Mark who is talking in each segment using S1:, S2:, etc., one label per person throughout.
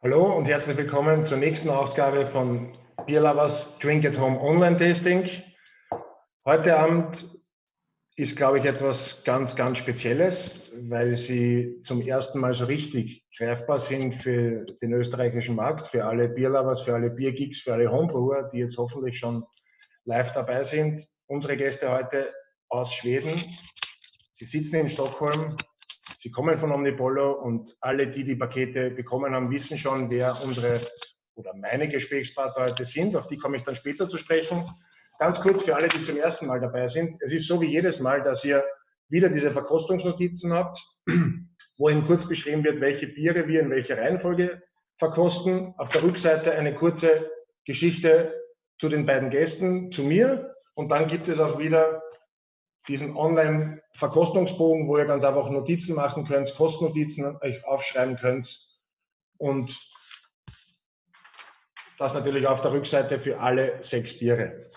S1: Hallo und herzlich willkommen zur nächsten Ausgabe von Beer Lovers Drink at Home Online Tasting. Heute Abend ist, glaube ich, etwas ganz, ganz Spezielles, weil sie zum ersten Mal so richtig greifbar sind für den österreichischen Markt, für alle Beer Lovers, für alle Biergeeks, für alle Homebrewer, die jetzt hoffentlich schon live dabei sind. Unsere Gäste heute aus Schweden. Sie sitzen in Stockholm. Sie kommen von Omnipollo und alle, die die Pakete bekommen haben, wissen schon, wer unsere oder meine Gesprächspartner heute sind. Auf die komme ich dann später zu sprechen. Ganz kurz für alle, die zum ersten Mal dabei sind. Es ist so wie jedes Mal, dass ihr wieder diese Verkostungsnotizen habt, wo eben kurz beschrieben wird, welche Biere wir in welcher Reihenfolge verkosten. Auf der Rückseite eine kurze Geschichte zu den beiden Gästen, zu mir. Und dann gibt es auch wieder diesen Online-Verkostungsbogen, wo ihr ganz einfach Notizen machen könnt, Kostnotizen euch aufschreiben könnt und das natürlich auf der Rückseite für alle 6 Biere.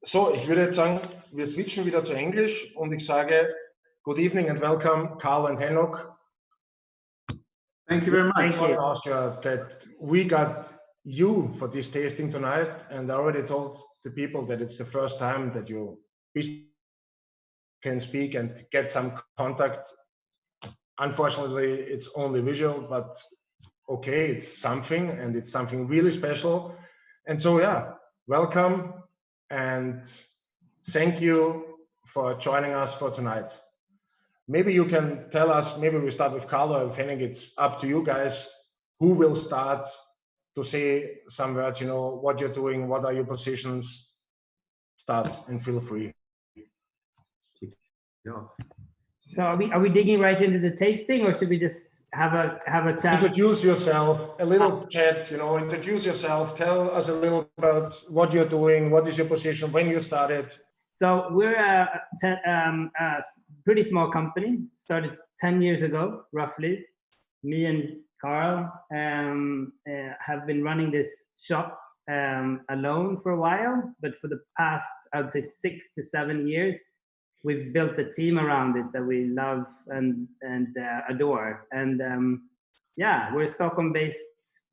S1: So, ich würde jetzt sagen, wir switchen wieder zu Englisch und ich sage good evening and welcome, Karl and Henok.
S2: Thank you very much.
S1: Thank you. Austria, that we got you for this tasting tonight, and I already told the people that it's the first time that you can speak and get some contact. Unfortunately, it's only visual, but okay, it's something, and it's something really special. And so, yeah, welcome and thank you for joining us for tonight. Maybe you can tell us, maybe we start with Karl or Henning, it's up to you guys, who will start to say some words, you know, what you're doing, what are your positions, start and feel free.
S3: So are we digging right into the tasting, or should we just have a chat?
S1: Introduce yourself, a little chat, you know, introduce yourself, tell us a little about what you're doing, what is your position, when you started.
S3: So we're a pretty small company, started 10 years ago, roughly. Me and Karl have been running this shop alone for a while, but for the past, I would say 6 to 7 years, we've built a team around it that we love and adore. And yeah, we're a Stockholm-based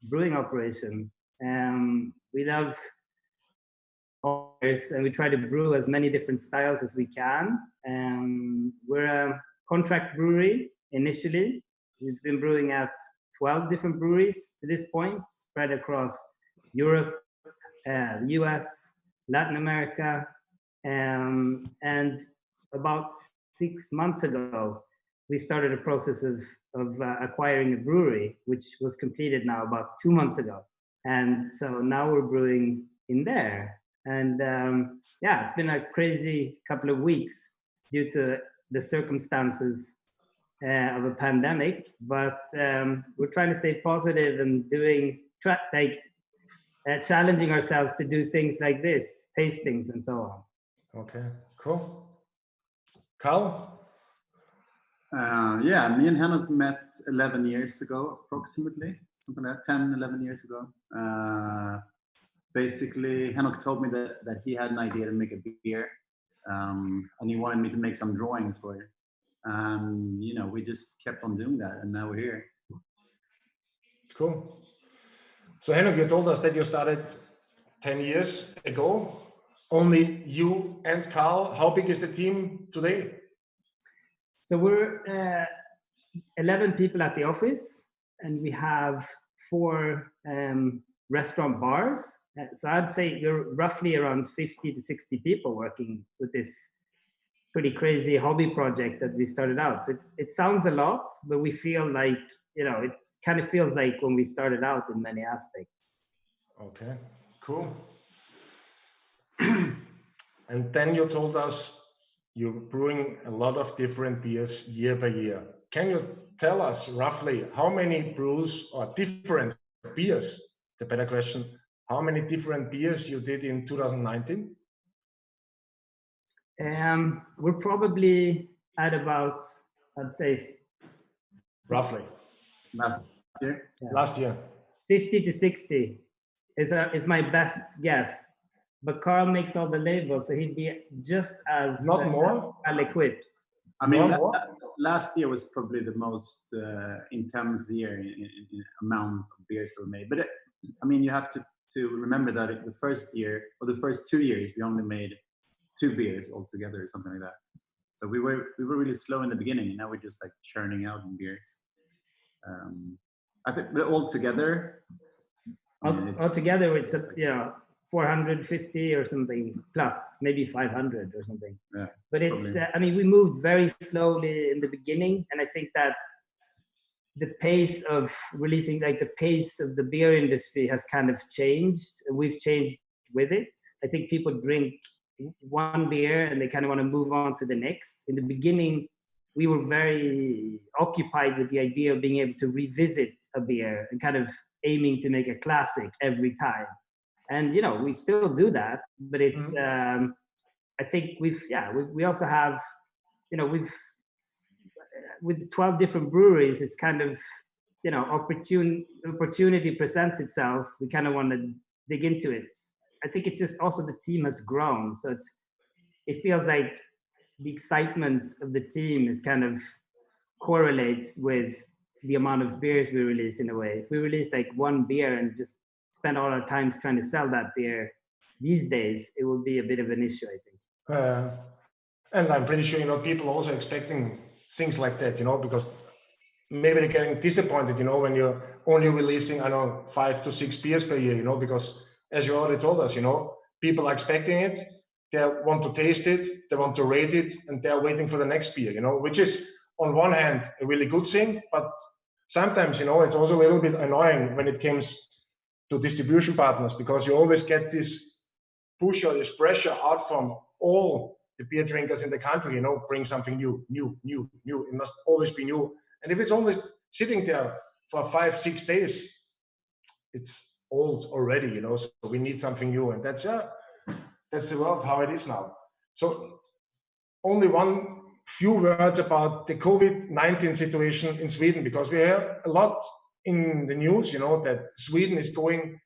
S3: brewing operation. We love beers and we try to brew as many different styles as we can. We're a contract brewery initially. We've been brewing at 12 different breweries to this point, spread across Europe, the US, Latin America, and about 6 months ago, we started a process of acquiring a brewery, which was completed now about 2 months ago. And so now we're brewing in there. And yeah, it's been a crazy couple of weeks due to the circumstances of a pandemic, but we're trying to stay positive and challenging ourselves to do things like this, tastings and so on.
S1: Okay, cool. Karl?
S2: Yeah, me and Henok met 11 years ago, approximately, something like 10, 11 years ago. Basically, Henok told me that he had an idea to make a beer, and he wanted me to make some drawings for it. And, you know, we just kept on doing that, and now we're here.
S1: Cool. So, Henok, you told us that you started 10 years ago. Only you and Karl. How big is the team today?
S3: So we're 11 people at the office, and we have 4 restaurant bars. So I'd say you're roughly around 50 to 60 people working with this pretty crazy hobby project that we started out. So it sounds a lot, but we feel like, you know, it kind of feels like when we started out in many aspects.
S1: Okay, cool. And then you told us you're brewing a lot of different beers year by year. Can you tell us roughly how many brews or different beers, it's a better question, how many different beers you did in 2019?
S3: We're probably at about, I'd say,
S1: roughly.
S2: Last year?
S1: Yeah. Last year.
S3: 50 to 60 is my best guess. But Karl makes all the labels, so he'd be just as
S1: not more
S3: well equipped.
S2: I mean, last year was probably the most intense year in amount of beers that were made. But I mean, you have to remember that the first year or the first 2 years, we only made 2 beers altogether or something like that. So we were really slow in the beginning, and now we're just like churning out beers. I think altogether,
S3: it's 450 or something plus, maybe 500 or something.
S2: Yeah,
S3: but it's I mean, we moved very slowly in the beginning, and I think that the pace of releasing, like the pace of the beer industry has kind of changed, and we've changed with it. I think people drink one beer and they kind of want to move on to the next. In the beginning, we were very occupied with the idea of being able to revisit a beer and kind of aiming to make a classic every time. And, you know, we still do that, but it's, I think we also have, you know, with 12 different breweries, it's kind of, you know, opportunity presents itself. We kind of want to dig into it. I think it's just also the team has grown. So it feels like the excitement of the team is kind of correlates with the amount of beers we release in a way. If we release like one beer and just spend all our time trying to sell that beer these days, it will be a bit of an issue, I think.
S1: And I'm pretty sure, you know, people also expecting things like that, you know, because maybe they're getting disappointed, you know, when you're only releasing, I don't know, 5 to 6 beers per year, you know, because as you already told us, you know, people are expecting it, they want to taste it, they want to rate it, and they're waiting for the next beer, you know, which is on one hand a really good thing, but sometimes, you know, it's also a little bit annoying when it comes to distribution partners, because you always get this push or this pressure out from all the beer drinkers in the country, you know, bring something new. It must always be new. And if it's only sitting there for 5-6 days, it's old already, you know, so we need something new. And that's the world how it is now. So only one few words about the COVID-19 situation in Sweden, because we hear a lot in the news, you know, that Sweden is going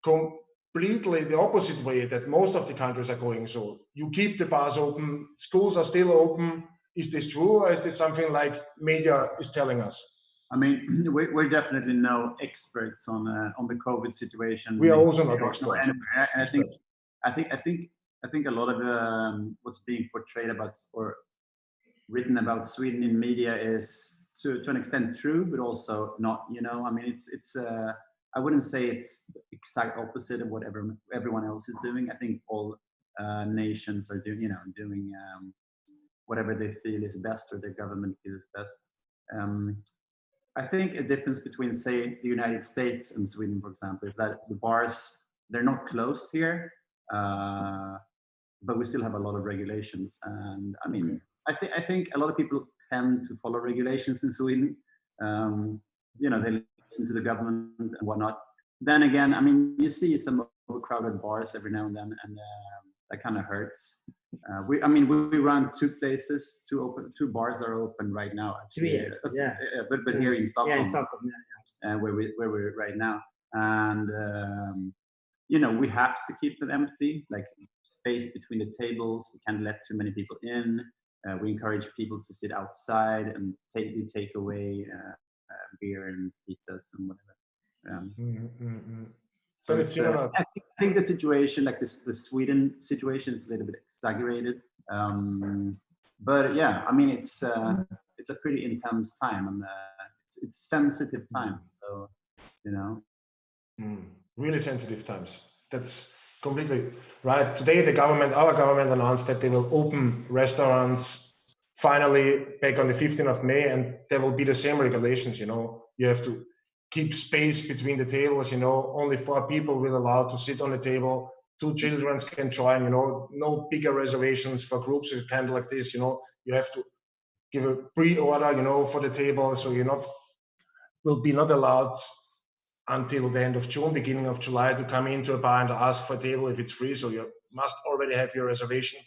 S1: completely the opposite way that most of the countries are going. So you keep the bars open, schools are still open. Is this true, or is this something like media is telling us?
S2: I mean, we're definitely no experts on the COVID situation.
S1: We are also not experts.
S2: And I think a lot of what's being portrayed about or written about Sweden in media is to an extent true, but also not. You know, I mean, it's I wouldn't say it's the exact opposite of what everyone else is doing. I think all nations are doing whatever they feel is best, or their government feels best. I think a difference between, say, the United States and Sweden, for example, is that the bars, they're not closed here, but we still have a lot of regulations. And I mean, I think a lot of people tend to follow regulations in Sweden. You know, they listen to the government and whatnot. Then again, I mean, you see some overcrowded bars every now and then, and that kind of hurts. We run 2 places, 2 bars that are open right now. Actually, but here in Stockholm.
S3: Yeah, in Stockholm.
S2: Where we're right now, and you know, we have to keep them empty, like space between the tables. We can't let too many people in. We encourage people to sit outside and take away beer and pizzas and whatever. So it's, I think the situation, like the Sweden situation, is a little bit exaggerated. But yeah, I mean, it's a pretty intense time, and it's sensitive times. So, you know,
S1: really sensitive times. That's completely right. Today, our government announced that they will open restaurants finally back on the 15th of May, and there will be the same regulations. You know, you have to keep space between the tables, you know, only 4 people will allow to sit on the table, 2 children can join, you know, no bigger reservations for groups, it's kind of like this, you know, you have to give a pre-order, you know, for the table, so will be not allowed until the end of June, beginning of July, to come into a bar and ask for a table if it's free, so you must already have your reservation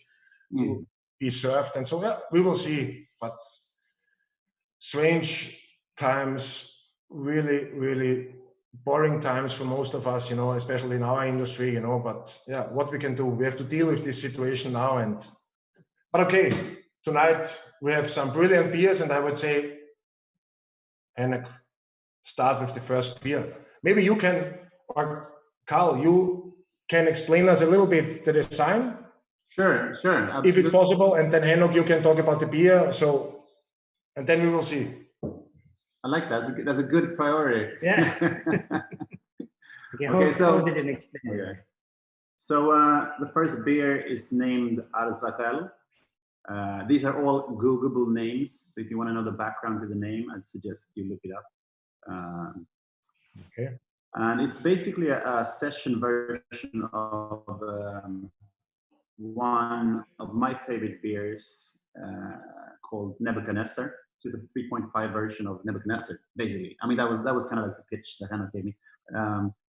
S1: to be served, and so yeah, we will see, but strange times, really boring times for most of us, you know, especially in our industry, you know, but yeah, what we can do, we have to deal with this situation now. But okay, tonight we have some brilliant beers, and I would say, Henok, start with the first beer. Maybe you can, or Karl, you can explain us a little bit the design.
S2: Sure, absolutely.
S1: If it's possible, and then Henok, you can talk about the beer. So, and then we will see.
S2: I like that. That's a good priority.
S3: Yeah.
S2: Okay, so
S3: didn't explain.
S2: Okay. So the first beer is named Arzachel. These are all Googleable names. So if you want to know the background to the name, I'd suggest you look it up.
S1: Okay.
S2: And it's basically a session version of one of my favorite beers called Nebuchadnezzar. So it's a 3.5 version of Nebuchadnezzar, basically. I mean, that was kind of like the pitch that Henok gave me.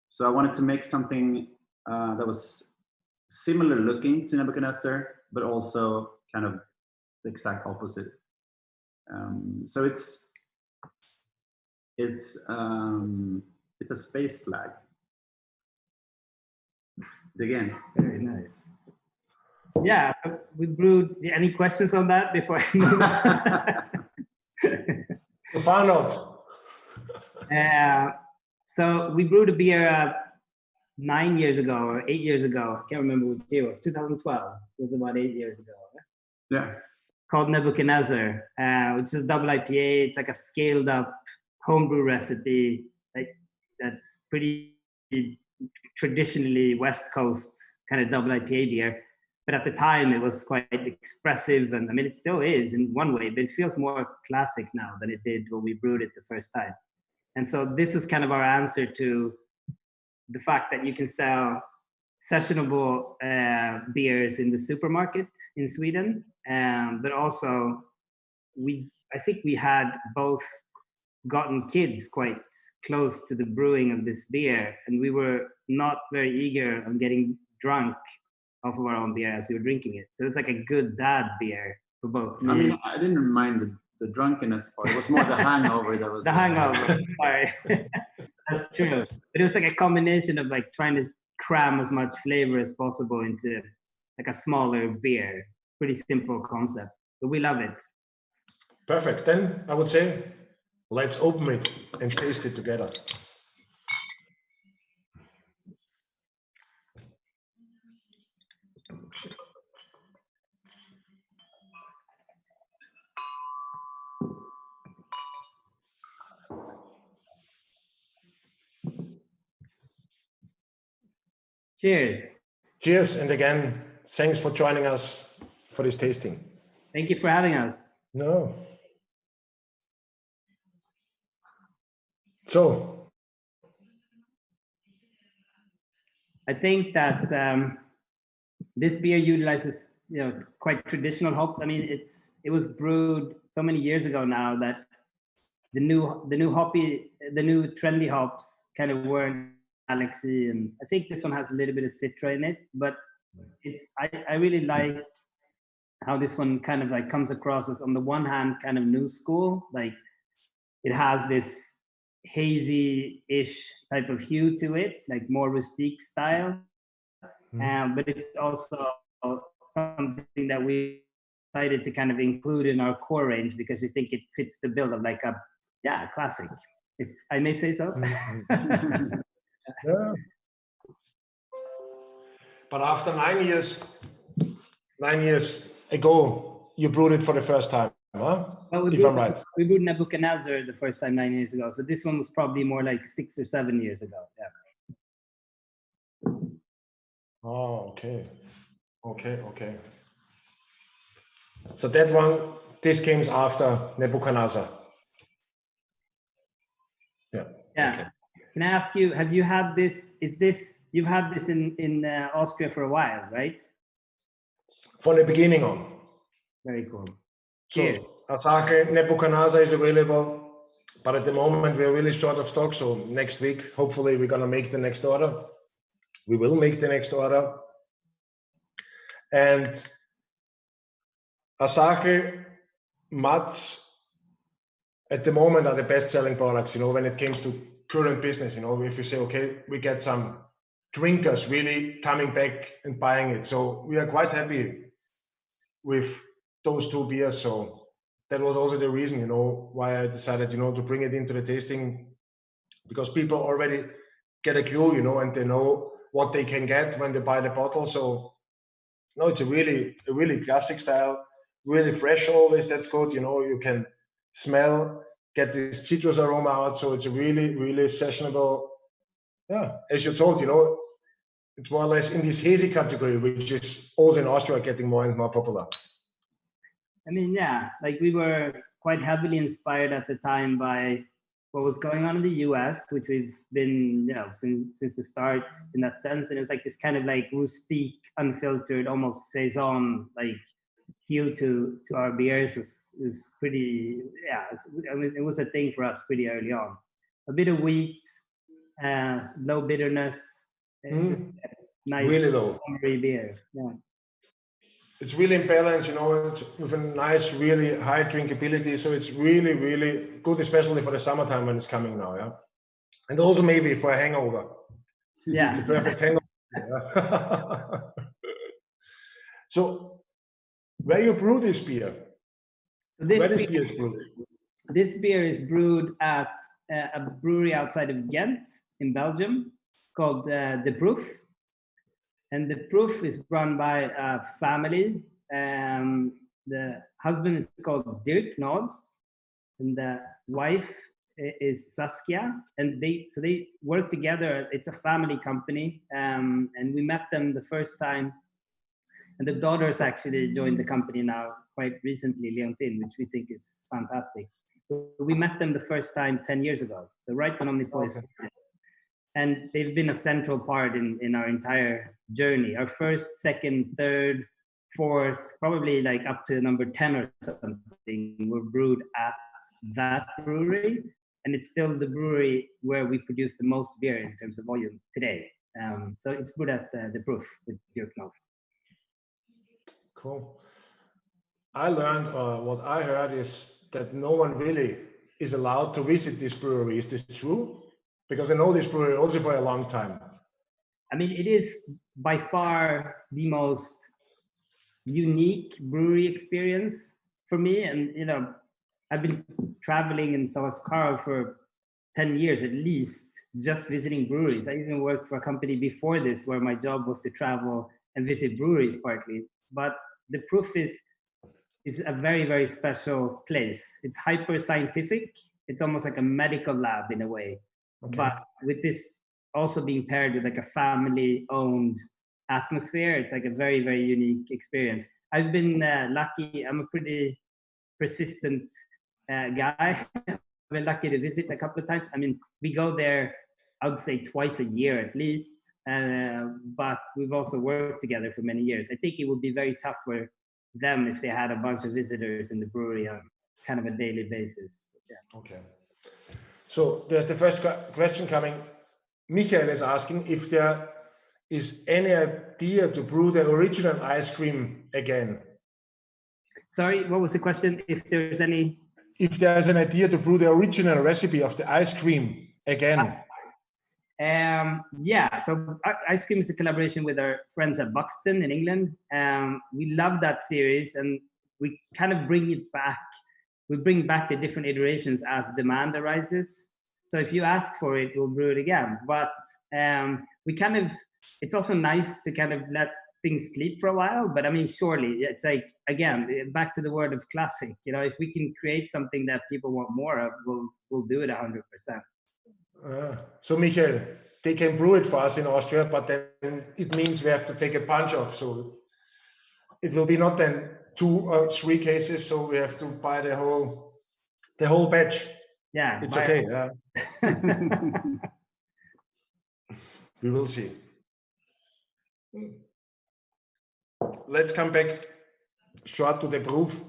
S2: So I wanted to make something that was similar looking to Nebuchadnezzar, but also kind of the exact opposite. So it's a space flag. Again.
S3: Very nice. Yeah, so we brewed. Any questions on that before I move on? So we brewed a beer 9 years ago or 8 years ago. I can't remember which year it was. 2012. It was about 8 years ago.
S2: Yeah.
S3: Called Nebuchadnezzar, which is a double IPA. It's like a scaled up homebrew recipe, like that's pretty traditionally West Coast kind of double IPA beer. But at the time, it was quite expressive, and I mean, it still is in one way, but it feels more classic now than it did when we brewed it the first time. And so this was kind of our answer to the fact that you can sell sessionable beers in the supermarket in Sweden, but also I think we had both gotten kids quite close to the brewing of this beer, and we were not very eager on getting drunk off of our own beer as we were drinking it. So it's like a good dad beer for both.
S2: I mean, I didn't mind the drunkenness part. It was more the hangover that was.
S3: The hangover, sorry. That's true. But it was like a combination of like trying to cram as much flavor as possible into like a smaller beer. Pretty simple concept, but we love it.
S1: Perfect. Then I would say, let's open it and taste it together.
S3: Cheers.
S1: Cheers. And again, thanks for joining us for this tasting.
S3: Thank you for having us.
S1: No. So.
S3: I think that this beer utilizes, quite traditional hops. I mean, it was brewed so many years ago now that the new trendy hops kind of weren't Galaxy, and I think this one has a little bit of Citra in it, but I really like how this one kind of like comes across as, on the one hand, kind of new school, like it has this hazy-ish type of hue to it, like more rustique style, but it's also something that we decided to kind of include in our core range because we think it fits the bill of like a classic, if I may say so.
S1: Yeah. But after 9 years ago, you brewed it for the first time, huh?
S3: Well,
S1: if I'm right.
S3: We brewed Nebuchadnezzar the first time 9 years ago. So this one was probably more like 6 or 7 years ago. Yeah.
S1: Oh, okay. Okay. So that one, this came after Nebuchadnezzar. Yeah. Okay.
S3: Can I ask you, have you had this, you've had this in Austria for a while, right?
S1: From the beginning on.
S3: Very cool.
S1: Cheers. So Asahi Nebuchadnezzar is available, but at the moment we're really short of stock. So next week, hopefully we're going to make the next order. We will make the next order. And Asahi Mats at the moment are the best-selling products, when it comes to current business, if you say, okay, we get some drinkers really coming back and buying it. So we are quite happy with those two beers. So that was also the reason, you know, why I decided, you know, to bring it into the tasting, because people already get a clue, you know, and they know what they can get when they buy the bottle. So no, it's a really classic style, really fresh always. That's good. You know, you can smell, get this citrus aroma out. So it's a really sessionable. Yeah, as you told, you know, it's more or less in this hazy category, which is also in Austria getting more and more popular.
S3: I mean, yeah, like we were quite heavily inspired at the time by what was going on in the US, which we've been, you know, since the start in that sense. And it was like this kind of like rustique, unfiltered, almost saison like hue to our beers is pretty, yeah, it was a thing for us pretty early on. A bit of wheat, low bitterness, nice,
S1: really low
S3: beer. Yeah.
S1: It's really in balance, you know, it's with a nice, really high drinkability. So it's really good, especially for the summertime when it's coming now, yeah. And also maybe for a hangover.
S3: Yeah.
S1: It's a perfect hangover. So where you brew this beer?
S3: So this
S1: Where is beer brewed?
S3: This beer is brewed at a brewery outside of Ghent in Belgium called The Proof. And The Proof is run by a family. The husband is called Dirk Nods, and the wife is Saskia. And they work together. It's a family company. And we met them the first time. And the daughters actually joined the company now quite recently, Leontine, which we think is fantastic. We met them the first time 10 years ago. So right when Omnipollo started. And they've been a central part in our entire journey. Our first, second, third, fourth, probably like up to number 10 or something, were brewed at that brewery. And it's still the brewery where we produce the most beer in terms of volume today. So it's brewed at The Proof with Dirk Nods.
S1: Cool. I learned, what I heard is that no one really is allowed to visit this brewery. Is this true? Because I know this brewery also for a long time.
S3: I mean, it is by far the most unique brewery experience for me. And, you know, I've been traveling, and so has Karl, for 10 years at least, just visiting breweries. I even worked for a company before this where my job was to travel and visit breweries partly. But The Proof is a very special place. It's hyper scientific. It's almost like a medical lab in a way. Okay. But with this also being paired with like a family-owned atmosphere, it's like a very unique experience. I've been lucky. I'm a pretty persistent guy. I've been lucky to visit a couple of times. I mean, we go there, I would say twice a year at least. But we've also worked together for many years. I think it would be very tough for them if they had a bunch of visitors in the brewery on kind of a daily basis. Yeah.
S1: Okay. So there's the first question coming. Michael is asking if there is any idea to brew the original ice cream again.
S3: Sorry, what was the question? If there's any...
S1: If there's an idea to brew the original recipe of the ice cream again.
S3: Yeah, so ice cream is a collaboration with our friends at Buxton in England. We love that series, and we kind of bring it back. We bring back the different iterations as demand arises. So if you ask for it, we'll brew it again. But it's also nice to kind of let things sleep for a while. But I mean, surely it's like, again, back to the word of classic. You know, if we can create something that people want more of, we'll do it 100%.
S1: So Michael, they can brew it for us in Austria, but then it means we have to take a bunch of. So it will be not then 2 or 3 cases. So we have to buy the whole batch.
S3: Yeah,
S1: it's okay. We will see. Let's come back short to the proof.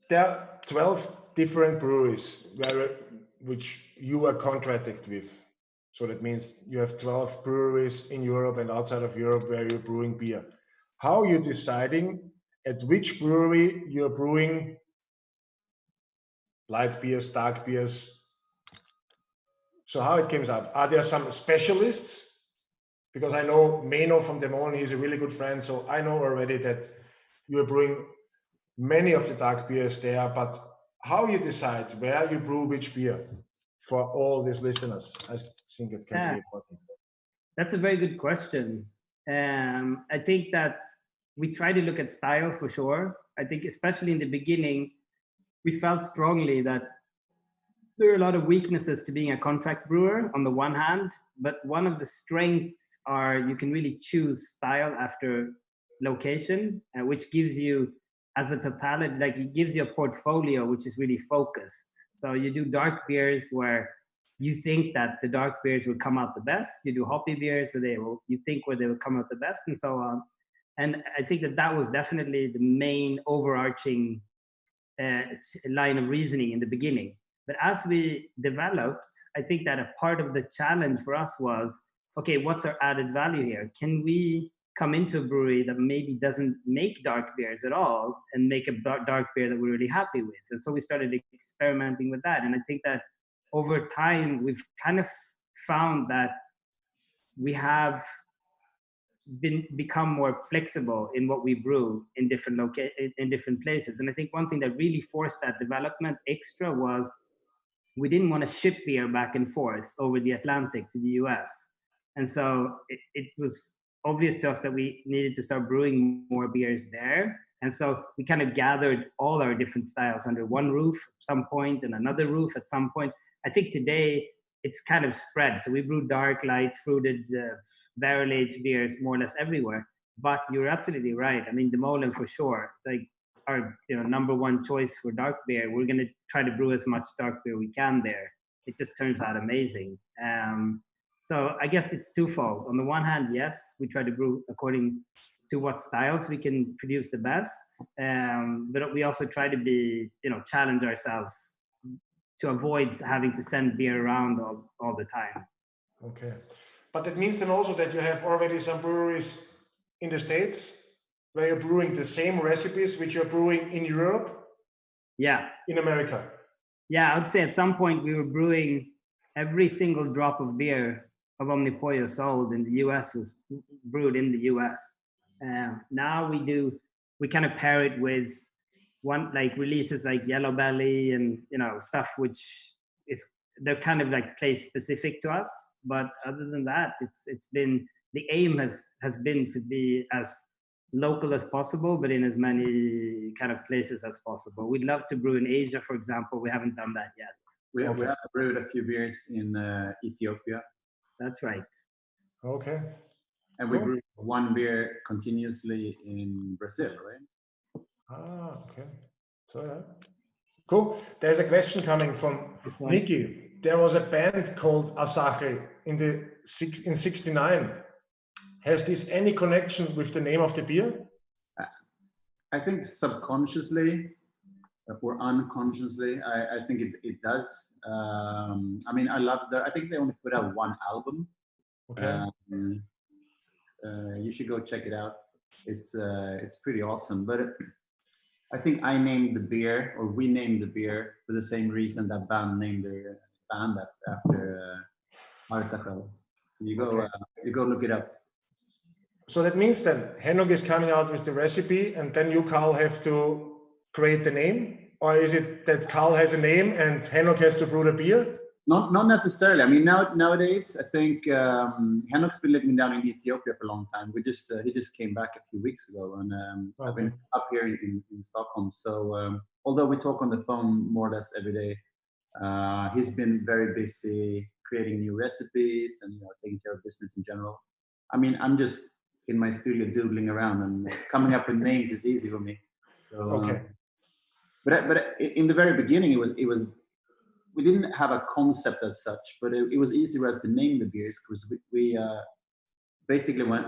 S1: There are 12 different breweries which you are contracted with. So that means you have 12 breweries in Europe and outside of Europe where you're brewing beer. How are you deciding at which brewery you're brewing light beers, dark beers? So how it comes up? Are there some specialists because I know Meno from Demon, he's a really good friend. So I know already that you are brewing many of the dark beers there, but how you decide where you brew which beer for all these listeners, I think it can be important.
S3: That's a very good question. I think that we try to look at style for sure. I think especially in the beginning, we felt strongly that there are a lot of weaknesses to being a contract brewer on the one hand, but one of the strengths are you can really choose style after location, which gives you as a totality, like it gives you a portfolio which is really focused. So you do dark beers where you think that the dark beers will come out the best. You do hoppy beers where you think where they will come out the best, and so on. And I think that was definitely the main overarching line of reasoning in the beginning. But as we developed, I think that a part of the challenge for us was, okay, what's our added value here? Can we come into a brewery that maybe doesn't make dark beers at all and make a dark beer that we're really happy with? And so we started experimenting with that. And I think that over time, we've kind of found that we have become more flexible in what we brew in different places. And I think one thing that really forced that development extra was we didn't want to ship beer back and forth over the Atlantic to the US. And so it was obvious to us that we needed to start brewing more beers there. And so we kind of gathered all our different styles under one roof at some point and another roof at some point. I think today it's kind of spread. So we brew dark, light, fruited, barrel-aged beers more or less everywhere. But you're absolutely right. I mean, the Molen for sure. Like our number one choice for dark beer. We're going to try to brew as much dark beer we can there. It just turns out amazing. So I guess it's twofold. On the one hand, yes, we try to brew according to what styles we can produce the best. But we also try to be, challenge ourselves to avoid having to send beer around all the time.
S1: Okay. But that means then also that you have already some breweries in the States where you're brewing the same recipes which you're brewing in Europe?
S3: Yeah.
S1: In America?
S3: Yeah, I would say at some point we were brewing every single drop of beer of Omnipollo sold in the US was brewed in the US. Now we kind of pair it with releases like Yellow Belly and stuff which they're kind of like place specific to us. But other than that, it's been the aim has been to be as local as possible, but in as many kind of places as possible. We'd love to brew in Asia, for example. We haven't done that yet.
S2: We have brewed a few beers in Ethiopia.
S3: That's right.
S1: Okay.
S2: And we brewed one beer continuously in Brazil, right?
S1: Ah, okay. So yeah. Cool. There's a question coming from Nikki. There was a band called Asahi in 69. Has this any connection with the name of the beer?
S2: I think subconsciously or unconsciously, I think it does. I mean, I think they only put out one album.
S1: Okay.
S2: You should go check it out. It's pretty awesome. But I think I named the beer, or we named the beer for the same reason that band named their band after Marisakal. So you go look it up.
S1: So that means that Henok is coming out with the recipe, and then you, Karl, have to create the name? Or is it that Karl has a name and Henok has to brew the beer?
S2: Not necessarily. I mean, nowadays, I think Henok's been living down in Ethiopia for a long time. He just came back a few weeks ago, and I've been up here in Stockholm. So although we talk on the phone more or less every day, he's been very busy creating new recipes and taking care of business in general. I mean, I'm just in my studio doodling around, and coming up with names is easy for me. So,
S1: okay.
S2: But in the very beginning, it was. We didn't have a concept as such, but it was easy for us to name the beers because we basically when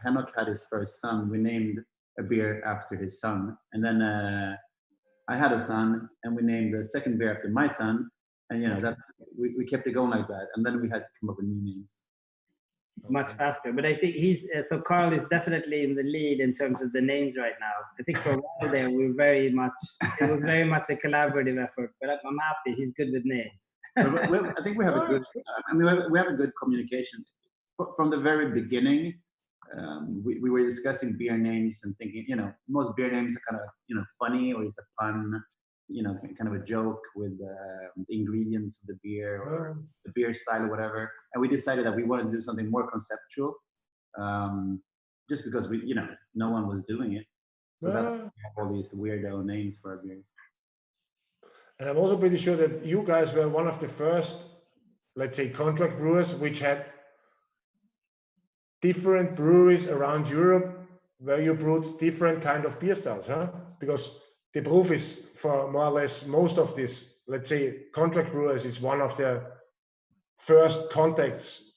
S2: Henok had his first son, we named a beer after his son, and then I had a son, and we named the second beer after my son, and that's we kept it going like that, and then we had to come up with new names.
S3: Much faster, but I think so Karl is definitely in the lead in terms of the names right now. I think for a while there it was very much a collaborative effort, but I'm happy he's good with names.
S2: I think we have a good we have a good communication. from the very beginning, we were discussing beer names and thinking, most beer names are kind of, funny, or it's a pun, kind of a joke with the ingredients of the beer or the beer style or whatever. And we decided that we wanted to do something more conceptual, just because no one was doing it. So that's why we have all these weirdo names for our beers.
S1: And I'm also pretty sure that you guys were one of the first, let's say, contract brewers which had different breweries around Europe where you brewed different kind of beer styles, huh? Because the proof is for more or less most of this, let's say, contract brewers is one of the first contacts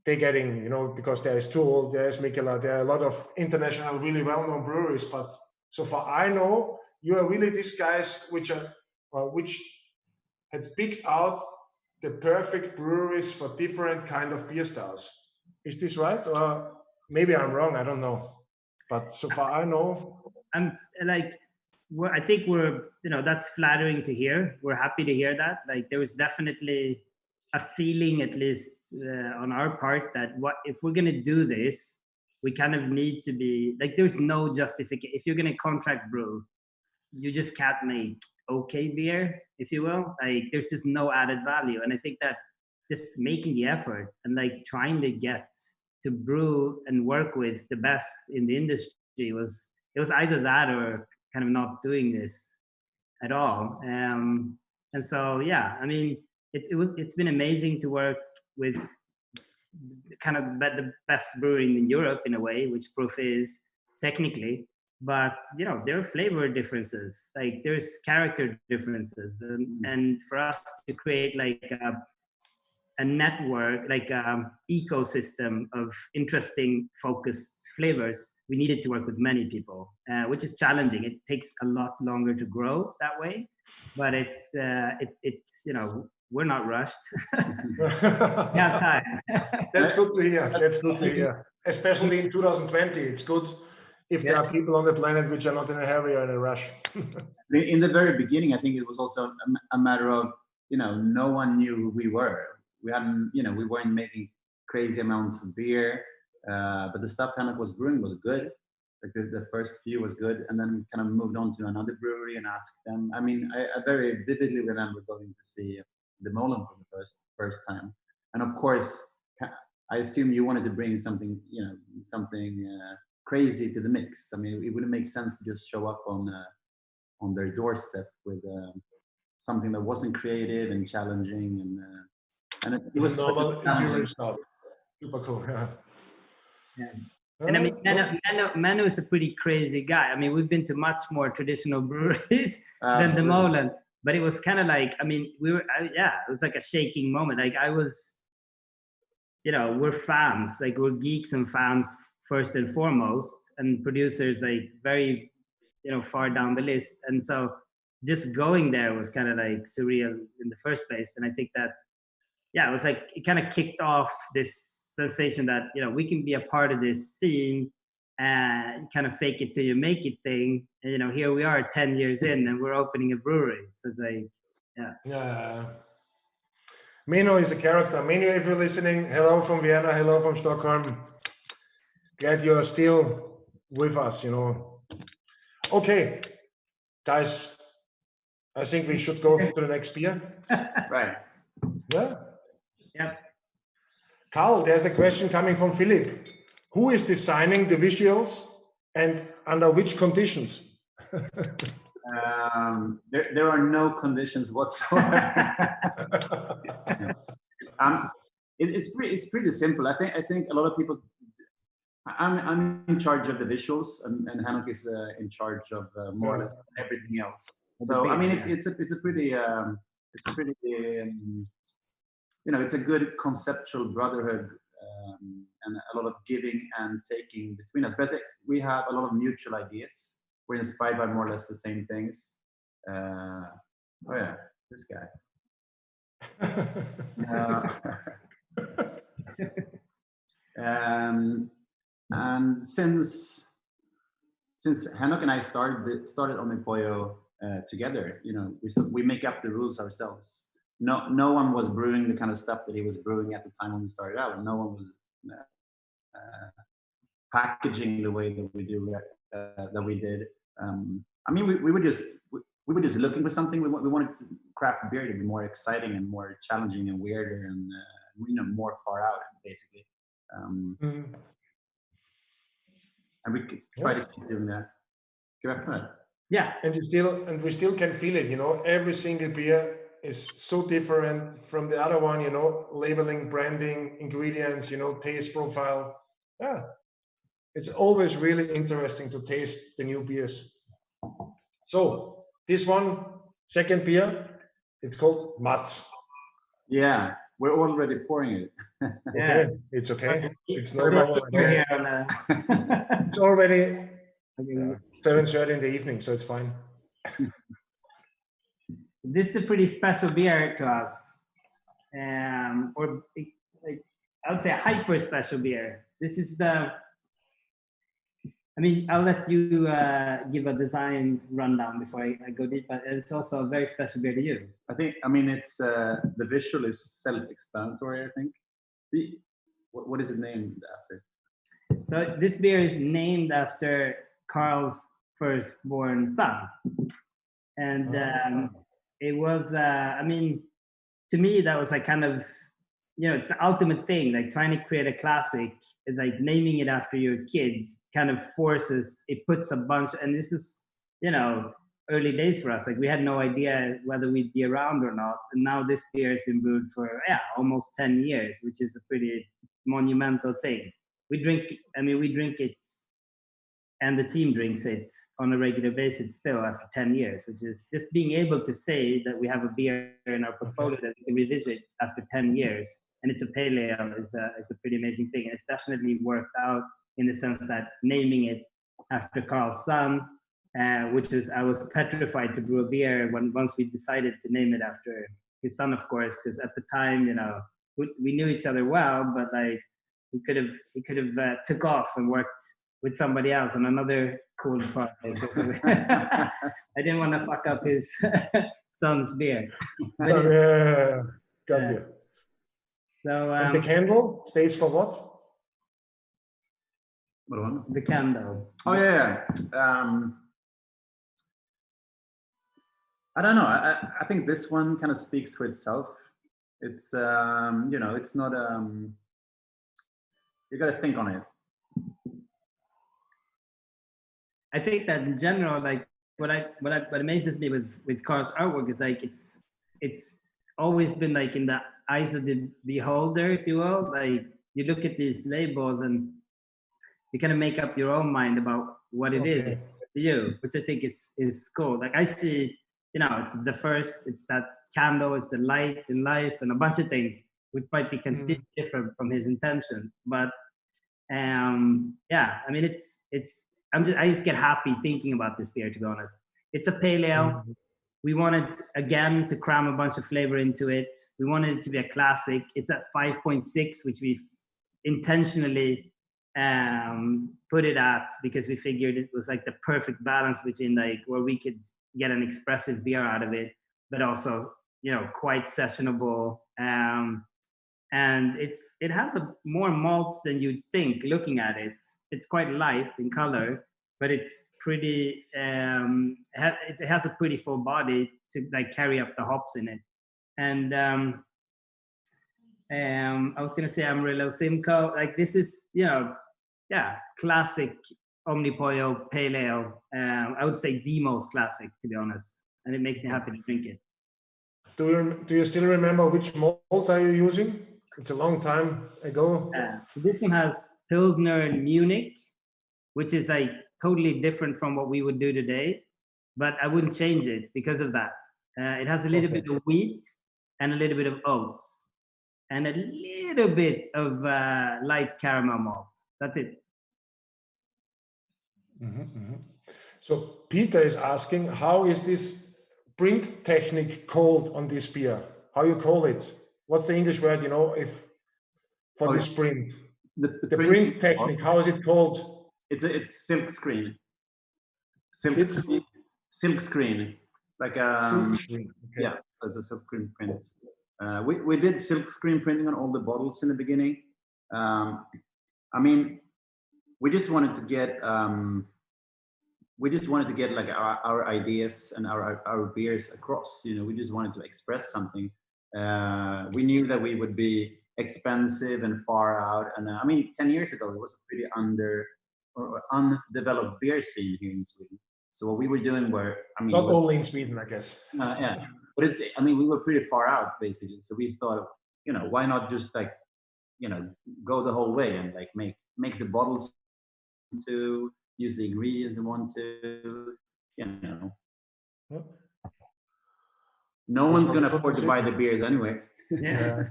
S1: they're getting, because there is Tuol, there is Mikkeller, there are a lot of international, really well-known breweries. But so far I know, you are really these guys which had picked out the perfect breweries for different kind of beer styles. Is this right? Or maybe I'm wrong, I don't know. But so far I know.
S3: I'm like, I think we're, that's flattering to hear. We're happy to hear that. Like, there was definitely a feeling, at least on our part, that if we're going to do this, we kind of need to be, like, there's no justification. If you're going to contract brew, you just can't make okay beer, if you will. Like, there's just no added value. And I think that just making the effort and like trying to get to brew and work with the best in the industry it was either that or kind of not doing this at all. And so, yeah, I mean, it's been amazing to work with kind of the best brewery in Europe in a way, which Proof is technically. But there are flavor differences, like there's character differences, and for us to create like a network, like ecosystem of interesting focused flavors, we needed to work with many people, which is challenging. It takes a lot longer to grow that way, but it's we're not rushed. We have time.
S1: That's good to hear. That's good to hear. Especially in 2020, it's good if there are people on the planet which are not in a hurry or in a rush.
S2: In the very beginning, I think it was also a matter of, no one knew who we were. We hadn't, we weren't making crazy amounts of beer, but the stuff Henok was brewing was good. Like the first few was good, and then we kind of moved on to another brewery and asked them. I mean, I very vividly remember going to see the Molen for the first time, and of course, I assume you wanted to bring something, something crazy to the mix. I mean, it wouldn't make sense to just show up on their doorstep with something that wasn't creative and challenging, and it was
S1: normal stuff. Super cool.
S3: Yeah. And I mean, Manu is a pretty crazy guy. I mean, we've been to much more traditional breweries than the Molen, but it was kind of like, I mean, it was like a shaking moment. Like I was, we're fans, like we're geeks and fans first and foremost, and producers like very, far down the list. And so just going there was kind of like surreal in the first place. And I think that, it was like, it kind of kicked off this sensation that, we can be a part of this scene and kind of fake it till you make it thing. And, here we are 10 years in and we're opening a brewery. So it's like,
S1: Yeah. Mino is a character. Mino, if you're listening, hello from Vienna, hello from Stockholm. Glad you're still with us, Okay, guys, I think we should go to the next beer.
S2: Right.
S1: Yeah.
S3: Yeah.
S1: Karl, there's a question coming from Philip. Who is designing the visuals and under which conditions?
S2: There are no conditions whatsoever. It's pretty simple. I think a lot of people. I'm in charge of the visuals, and Henok is in charge of more or less everything else. So I mean, it's a pretty it's a good conceptual brotherhood, and a lot of giving and taking between us. But we have a lot of mutual ideas. We're inspired by more or less the same things. This guy. And since Henok and I started Omnipollo together, we make up the rules ourselves. no one was brewing the kind of stuff that he was brewing at the time when we started out. No one was packaging the way that we do that we did. I mean, we were just looking for something. We wanted to craft beer to be more exciting and more challenging and weirder and more far out, basically. And we try to keep doing that.
S3: Yeah,
S1: and we still can feel it. Every single beer is so different from the other one. Labeling, branding, ingredients. Taste profile. Yeah, it's always really interesting to taste the new beers. So this one, second beer, it's called Mats.
S2: Yeah, we're already pouring it.
S1: Okay, it's okay. It's no problem. It's
S3: so
S1: already 7:30 in the evening, so it's fine.
S3: This is a pretty special beer to us, or like I would say a hyper special beer. This is I'll let you give a design rundown before I go deep, but it's also a very special beer to you.
S2: It's the visual is self-explanatory, I think. What is it named after?
S3: So this beer is named after Karl's firstborn son. And it was, to me, that was like kind of, it's the ultimate thing. Like trying to create a classic is like naming it after your kid kind of forces, it puts a bunch, and this is, early days for us. Like we had no idea whether we'd be around or not. And now this beer has been brewed for almost 10 years, which is a pretty monumental thing. We drink it, and the team drinks it on a regular basis still after 10 years, which is just being able to say that we have a beer in our portfolio that we can revisit after 10 years, and it's a pale ale, is a pretty amazing thing. And it's definitely worked out in the sense that naming it after Karl's son, which is, I was petrified to brew a beer once we decided to name it after his son, of course, because at the time, we knew each other well, but like he could have took off and worked with somebody else on another cool project. I didn't want to fuck up his son's beer.
S1: Got you.
S3: So
S1: and the candle stays for what?
S2: What one?
S3: The candle.
S2: Oh yeah. I don't know. I think this one kind of speaks for itself. It's it's not you got to think on it.
S3: I think that in general, like what amazes me with Karl's artwork is like it's always been like in the eyes of the beholder, if you will. Like you look at these labels and you kind of make up your own mind about what it is to you, which I think is cool. Like I see, it's it's that candle, it's the light in life, and a bunch of things which might be completely different from his intention. But I just get happy thinking about this beer, to be honest. It's a pale ale. We wanted, again, to cram a bunch of flavor into it. We wanted it to be a classic. It's at 5.6, which we intentionally put it at because we figured it was like the perfect balance between like where we could get an expressive beer out of it, but also, quite sessionable. And it has more malts than you'd think looking at it. It's quite light in color, but it's pretty. It has a pretty full body to like carry up the hops in it. And I was gonna say Amarillo Simcoe. Like this is classic Omnipollo Pale Ale. I would say the most classic, to be honest, and it makes me happy to drink it.
S1: Do you still remember which malt are you using? It's a long time ago.
S3: This one has Pilsner in Munich, which is like totally different from what we would do today, but I wouldn't change it because of that. It has a little bit of wheat and a little bit of oats and a little bit of light caramel malt. That's it.
S1: So Peter is asking, how is this print technique called on this beer? How you call it? What's the English word, for this print? The print technique, how is it called?
S2: It's silk screen. Silk screen. Like
S1: silk screen. Okay.
S2: Yeah. So it's a silk screen print. We did silk screen printing on all the bottles in the beginning. I mean, we just wanted to get like our ideas and our beers across. You know, we just wanted to express something. We knew that we would be expensive and far out, and I mean, 10 years ago it was a pretty undeveloped beer scene here in Sweden. So what we were doing were, I mean,
S1: not only in Sweden, I guess.
S2: Yeah, but it's, I mean, we were pretty far out basically. So we thought, you know, why not just like, you know, go the whole way and like make the bottles to use the ingredients you want to, you know.
S1: Yep.
S2: No one's gonna afford to buy the beers anyway.
S1: Yeah.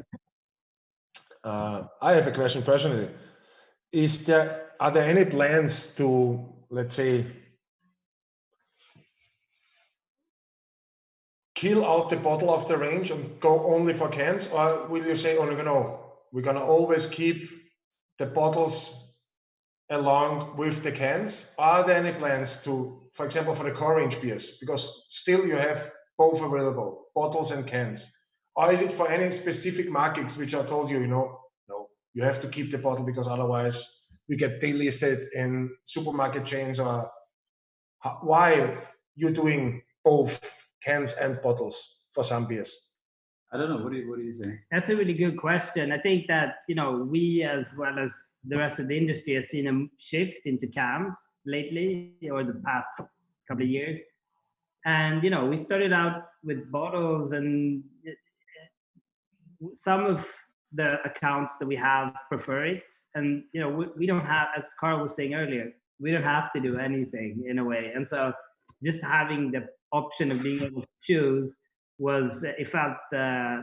S1: I have a question personally. Are there any plans to, let's say, kill out the bottle of the range and go only for cans, or will you say, oh no, we're gonna always keep the bottles along with the cans? Are there any plans to, for example, for the core range beers, because still you have both available, bottles and cans? Or is it for any specific markets which I told you, you know, no, you have to keep the bottle because otherwise we get delisted in supermarket chains? Or why you're doing both cans and bottles for some beers?
S2: I don't know. What do you say?
S3: That's a really good question. I think that, you know, we as well as the rest of the industry have seen a shift into cans lately, or the past couple of years. And, you know, we started out with bottles, and some of the accounts that we have prefer it. And, you know, we don't have, as Karl was saying earlier, we don't have to do anything in a way. And so just having the option of being able to choose was, it felt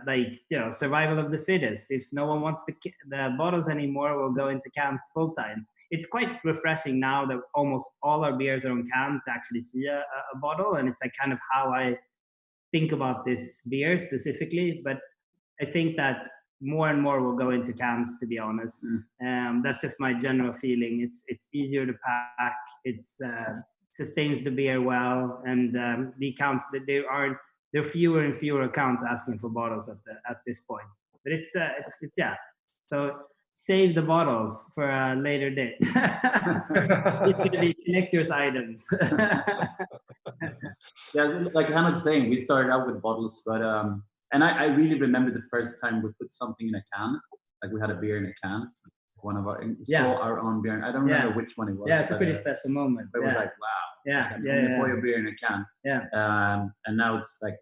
S3: like, you know, survival of the fittest. If no one wants the bottles anymore, we'll go into cans full time. It's quite refreshing now that almost all our beers are on can to actually see a bottle. And it's like kind of how I think about this beer specifically. But I think that more and more will go into cans, to be honest. That's just my general feeling. It's easier to pack. It's sustains the beer well, and the accounts that there are fewer and fewer accounts asking for bottles at this point. But it's yeah. So save the bottles for a later date. It's going to be collector's items.
S2: Yeah, like Henok's saying, we started out with bottles, but and I really remember the first time we put something in a can. Like we had a beer in a can. One of saw our own beer. I don't remember which one it was.
S3: Yeah, it's a pretty special moment.
S2: But it was like, wow.
S3: Yeah,
S2: like, Omnipollo beer in a can.
S3: Yeah.
S2: And now it's like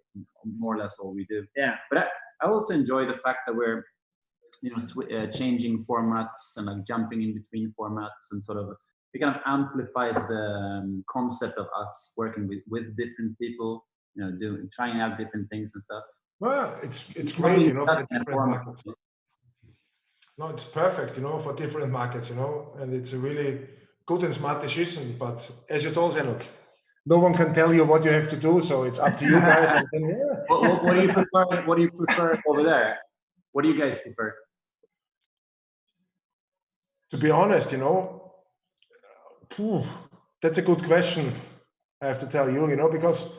S2: more or less all we do.
S3: Yeah.
S2: But I also enjoy the fact that we're, you know, changing formats and like jumping in between formats, and sort of it kind of amplifies the concept of us working with different people, you know, trying out different things and stuff.
S1: Well, it's great, you know, for different markets. No, it's perfect, you know, for different markets, you know, and it's a really good and smart decision. But as you told Henok, no one can tell you what you have to do, so it's up to you guys. And then,
S2: what do you prefer? What do you prefer over there? What do you guys prefer?
S1: To be honest, you know, that's a good question. I have to tell you, you know, because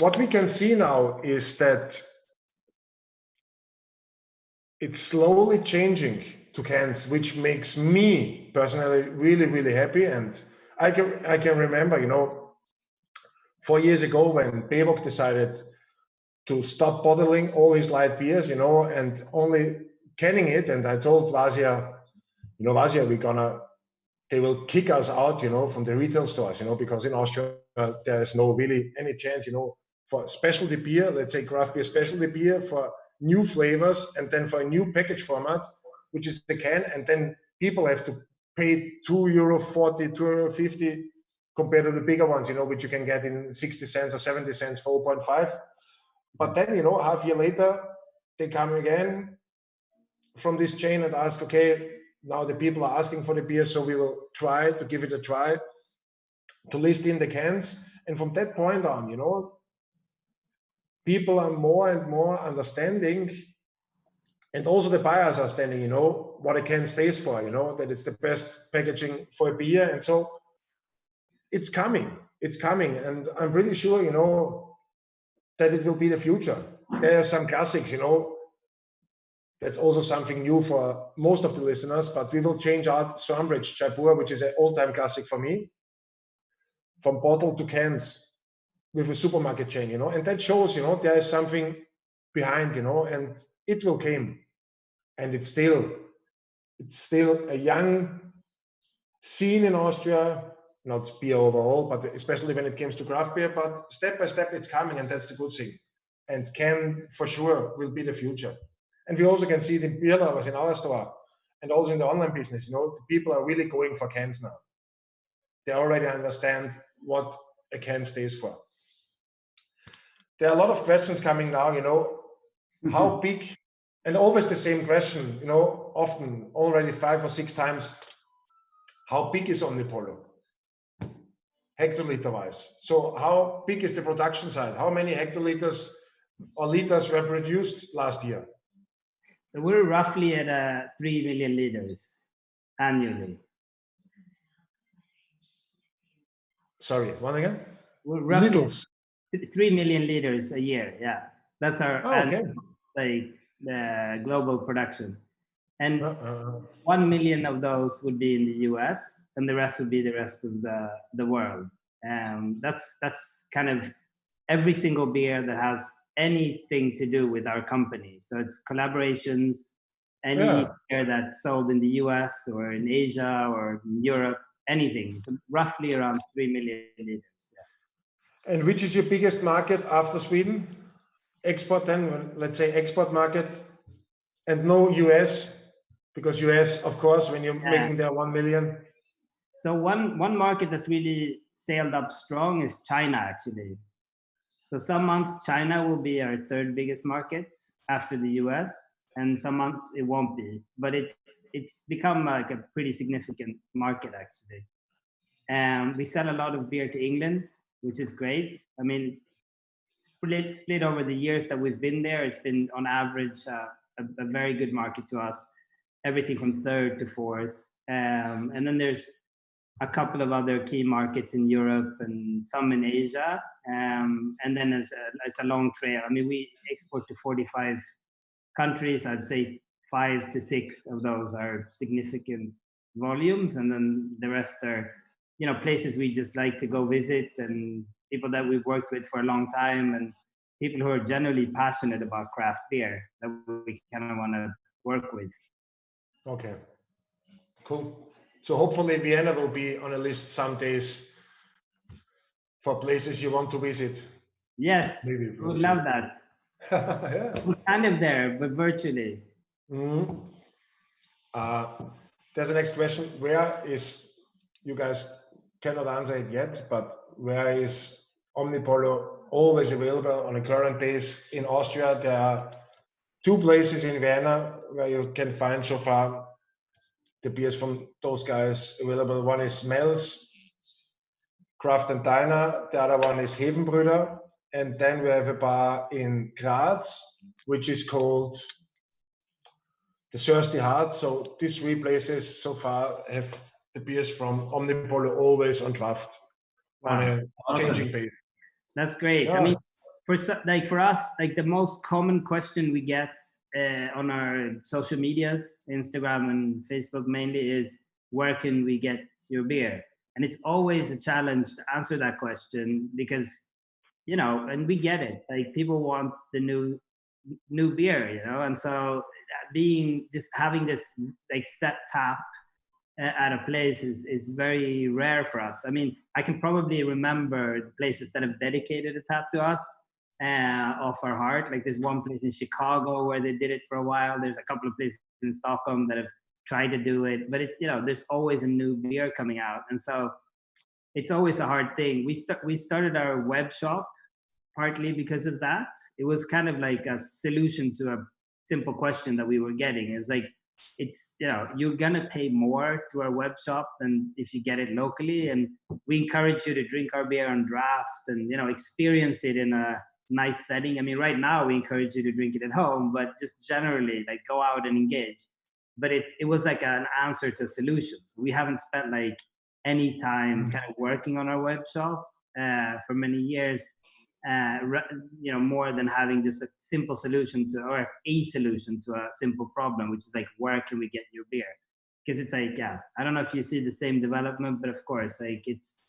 S1: what we can see now is that it's slowly changing to cans, which makes me personally really, really happy. And I can remember, you know, 4 years ago when Bevok decided to stop bottling all his light beers, you know, and only canning it. And I told Vasia, you know, Vasia, they will kick us out, you know, from the retail stores, you know, because in Austria, there is no really any chance, you know, for specialty beer, let's say craft beer specialty beer, for new flavors, and then for a new package format, which is the can, and then people have to pay €2.40, €2.50 compared to the bigger ones, you know, which you can get in 60 cents or 70 cents for 0.5. But then, you know, half year later, they come again from this chain and ask, okay, now the people are asking for the beer, so we will try to give it a try to list in the cans. And from that point on, you know, people are more and more understanding, and also the buyers are understanding, you know, what a can stays for, you know, that it's the best packaging for a beer. And so it's coming, and I'm pretty sure, you know, that it will be the future. there are some classics, you know. That's also something new for most of the listeners, but we will change out Stormbridge Jaipur, which is an all-time classic for me, from bottle to cans with a supermarket chain, you know. And that shows, you know, there is something behind, you know, and it will come. And it's still a young scene in Austria, not beer overall, but especially when it comes to craft beer, but step by step it's coming, and that's the good thing. And can for sure will be the future. And we also can see it in beer lovers in our store and also in the online business, you know, the people are really going for cans now. They already understand what a can stands for. There are a lot of questions coming now, you know, how big, and always the same question, you know, often already 5 or 6 times, how big is Omnipollo? Hectoliter wise. So how big is the production side? How many hectoliters or liters were produced last year?
S3: So we're roughly at 3 million liters annually.
S1: Sorry, one again?
S3: We're roughly
S1: Liters.
S3: 3 million liters a year. Yeah, that's our annual, like the global production. And 1 million of those would be in the US, and the rest would be the rest of the world. That's kind of every single beer that has anything to do with our company. So it's collaborations, any beer that's sold in the US or in Asia or in Europe, anything. It's roughly around 3 million liters. Yeah.
S1: And which is your biggest market after Sweden? Export then, let's say export market, and no US, because US, of course, when you're making there 1 million.
S3: So one market that's really sailed up strong is China, actually. So some months China will be our 3rd biggest market after the US, and some months it won't be. But it's become like a pretty significant market, actually. And we sell a lot of beer to England, which is great. I mean, split over the years that we've been there, it's been on average a very good market to us. Everything from 3rd to 4th. And then there's a couple of other key markets in Europe and some in Asia. And then it's a long trail. I mean, we export to 45 countries. I'd say 5 to 6 of those are significant volumes. And then the rest are, you know, places we just like to go visit and people that we've worked with for a long time and people who are generally passionate about craft beer that we kind of want to work with.
S1: Okay, cool. So hopefully Vienna will be on a list some days for places you want to visit.
S3: Yes, we would love that.
S1: Yeah.
S3: We're kind of there, but virtually.
S1: Mm-hmm. There's the next question. Where is, you guys cannot answer it yet, but where is Omnipollo always available on a current base in Austria? There are 2 places in Vienna where you can find so far the beers from those guys available. One is Mel's Craft and Diner, the other one is Hevenbrüder, and then we have a bar in Graz, which is called the Thirsty Heart. So these 3 places so far have the beers from Omnipollo always on draft on a changing base.
S3: That's great. Yeah. I mean, for us, like the most common question we get on our social medias, Instagram and Facebook mainly, is where can we get your beer? And it's always a challenge to answer that question because, you know, and we get it. Like people want the new beer, you know, and so having this like set tap at a place is very rare for us. I mean, I can probably remember the places that have dedicated a tap to us off our heart. Like there's one place in Chicago where they did it for a while. There's a couple of places in Stockholm that have tried to do it, but it's, you know, there's always a new beer coming out. And so it's always a hard thing. We started our web shop partly because of that. It was kind of like a solution to a simple question that we were getting. It was like, it's, you know, you're gonna pay more to our web shop than if you get it locally, and we encourage you to drink our beer on draft and, you know, experience it in a nice setting. I mean, right now we encourage you to drink it at home, but just generally, like, go out and engage. But it was like an answer to solutions. We haven't spent like any time kind of working on our web shop for many years, more than having just a simple solution to, or a solution to a simple problem, which is like, where can we get your beer? Because it's like, I don't know if you see the same development, but of course, like it's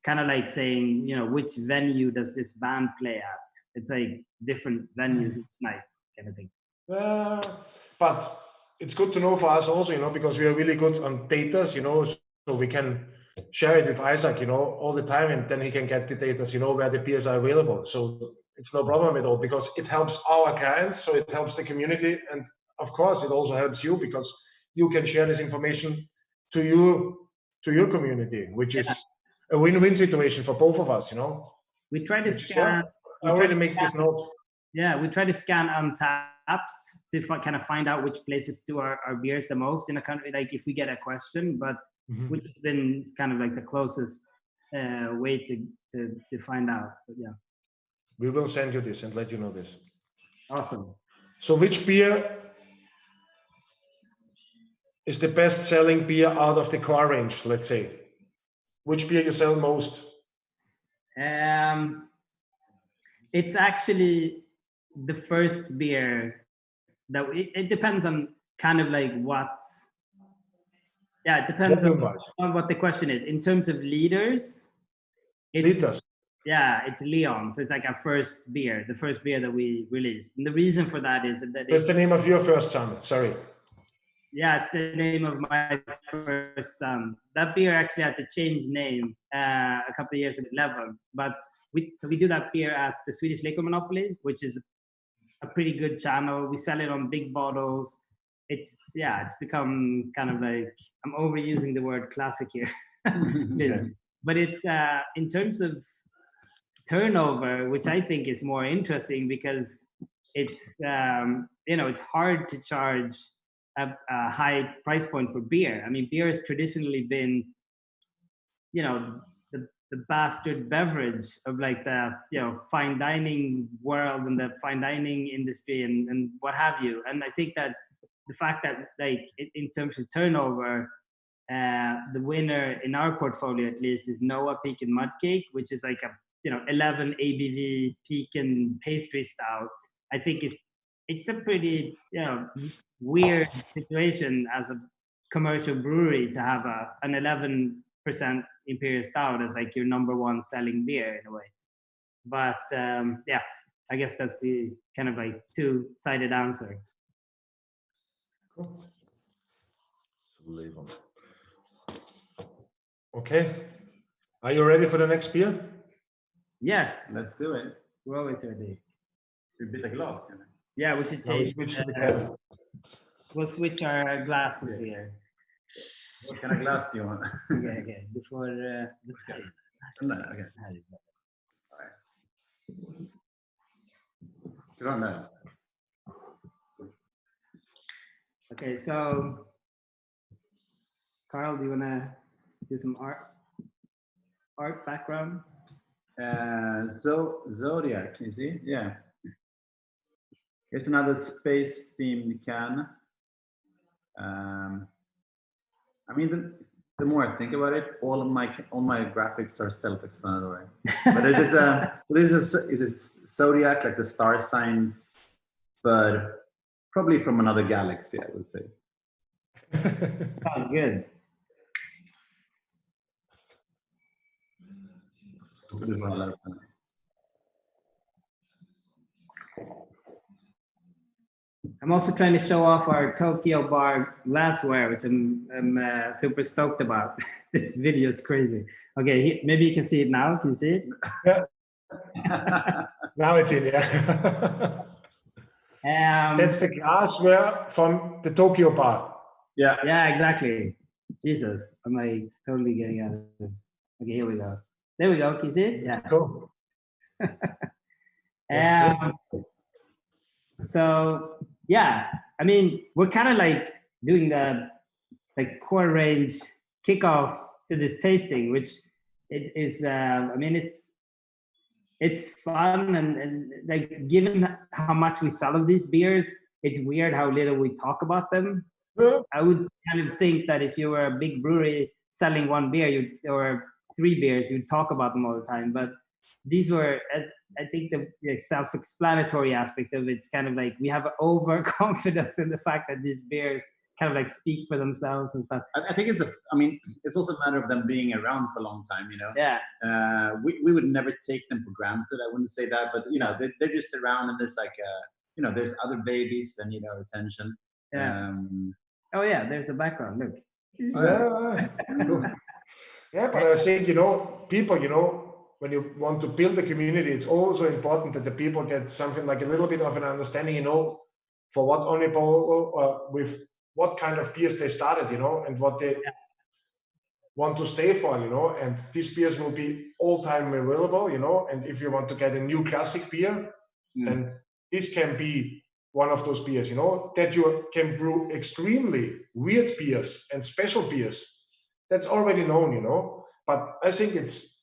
S3: kind of like saying, which venue does this band play at? It's like different venues each night, kind of thing.
S1: But it's good to know for us also, because we are really good on data, so we can share it with Isaac, all the time, and then he can get the data, where the beers are available. So it's no problem at all, because it helps our clients, so it helps the community, and of course it also helps you, because you can share this information to your community, which is a win-win situation for both of us.
S3: We try to scan.
S1: I already make this note.
S3: Yeah, we try to scan Untapped to kind of find out which places do our beers the most in a country. Like if we get a question, but which has been kind of like the closest way to find out. But yeah,
S1: we will send you this and let you know this.
S3: Awesome.
S1: So which beer is the best-selling beer out of the core range, let's say? Which beer you sell most?
S3: It's actually the first beer that it depends on kind of like what. Yeah, it depends on what the question is. In terms of liters, it's Leon. So it's like our first beer, the first beer that we released. And the reason for that is that
S1: it's the name of your first son. Sorry.
S3: Yeah, it's the name of my first son. That beer actually had to change name a couple of years ago, 11. But we do that beer at the Swedish liquor monopoly, which is a pretty good channel. We sell it on big bottles. It's become kind of like, I'm overusing the word classic here. But it's in terms of turnover, which I think is more interesting, because it's it's hard to charge a high price point for beer. I mean, beer has traditionally been, the bastard beverage of like the, fine dining world and the fine dining industry and what have you. And I think that the fact that like in terms of turnover, the winner in our portfolio at least is Noah Pecan Mud Cake, which is like a 11 ABV pecan pastry stout. I think it's a pretty weird situation as a commercial brewery to have an 11% imperial stout as like your number one selling beer in a way. But I guess that's the kind of like two-sided answer.
S1: Cool. Okay, are you ready for the next beer?
S3: Yes,
S2: let's do it.
S3: We're always ready.
S2: We bit a glass.
S3: Yeah, we should change. We'll switch our glasses here.
S2: What kind of glass do you want?
S3: Okay. Before let's go.
S2: Okay. All right. Good on that.
S3: Okay, so Karl, do you wanna do some art background?
S2: Zodiac, can you see? Yeah. It's another space-themed can. I mean, the more I think about it, all my graphics are self-explanatory. But this is a zodiac, like the star signs, but probably from another galaxy, I would say.
S3: Sounds good. I'm also trying to show off our Tokyo bar glassware, which I'm super stoked about. This video is crazy. Okay, maybe you can see it now. Can you see it?
S1: Yeah. Now it's in, yeah. That's the glassware from the Tokyo bar.
S2: Yeah.
S3: Yeah, exactly. Jesus, I'm like totally getting out of it. Okay, here we go. There we go. Can you see it? Yeah.
S1: Cool.
S3: So yeah, I mean, we're kind of like doing the like core range kickoff to this tasting, which it is. I mean, it's fun and like given how much we sell of these beers, it's weird how little we talk about them. I would kind of think that if you were a big brewery selling one beer or 3 beers, you'd talk about them all the time. But these were, I think the self-explanatory aspect of it's kind of like we have overconfidence in the fact that these beers kind of like speak for themselves and stuff.
S2: I think it's also a matter of them being around for a long time, you know.
S3: Yeah.
S2: We would never take them for granted. I wouldn't say that, but you know, they're just around, and there's like you know, there's other babies that need our attention.
S3: Yeah. Oh yeah, there's a background. Look.
S1: Yeah. Yeah, but I think, you know, people, you know, when you want to build a community, it's also important that the people get something like a little bit of an understanding, you know, for what Omnipollo, with what kind of beers they started, you know, and what they want to stay for, you know, and these beers will be all time available, you know, and if you want to get a new classic beer, then this can be one of those beers, you know, that you can brew extremely weird beers and special beers. That's already known, you know, but I think it's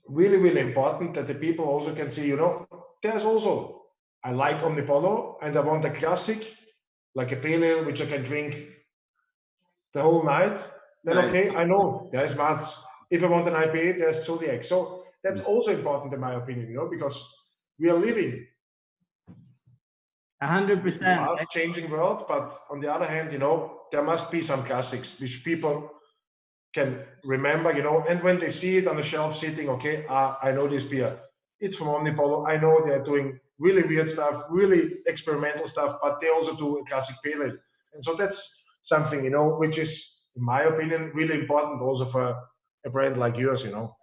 S1: really, really important that the people also can see, you know, there's also, I like Omnipollo and I want a classic, like a pale ale, which I can drink the whole night. Then, okay, I know there's Mats. If I want an IPA, there's Zodiac. So that's also important in my opinion, you know, because we are living
S3: 100%.
S1: changing world, but on the other hand, you know, there must be some classics which people can remember, you know, and when they see it on the shelf sitting, okay, I know this beer. It's from Omnipollo. I know they're doing really weird stuff, really experimental stuff, but they also do a classic pale ale. And so that's something, you know, which is, in my opinion, really important also for a brand like yours, you know.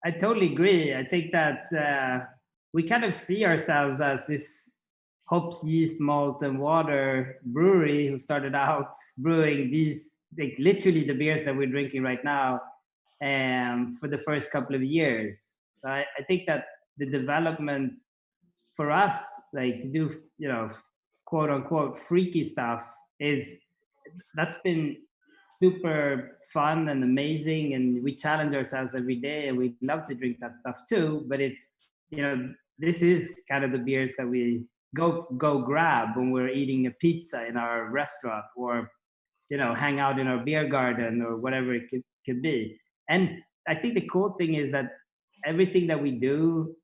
S3: I totally agree. I think that we kind of see ourselves as this hops, yeast, malt, and water brewery who started out brewing these, like literally the beers that we're drinking right now, for the first couple of years. I think that the development for us, like to do, you know, quote unquote freaky stuff, that's been super fun and amazing, and we challenge ourselves every day, and we love to drink that stuff too. But it's, you know, this is kind of the beers that we go grab when we're eating a pizza in our restaurant, or, you know, hang out in our beer garden, or whatever it could be. And I think the cool thing is that everything that we do,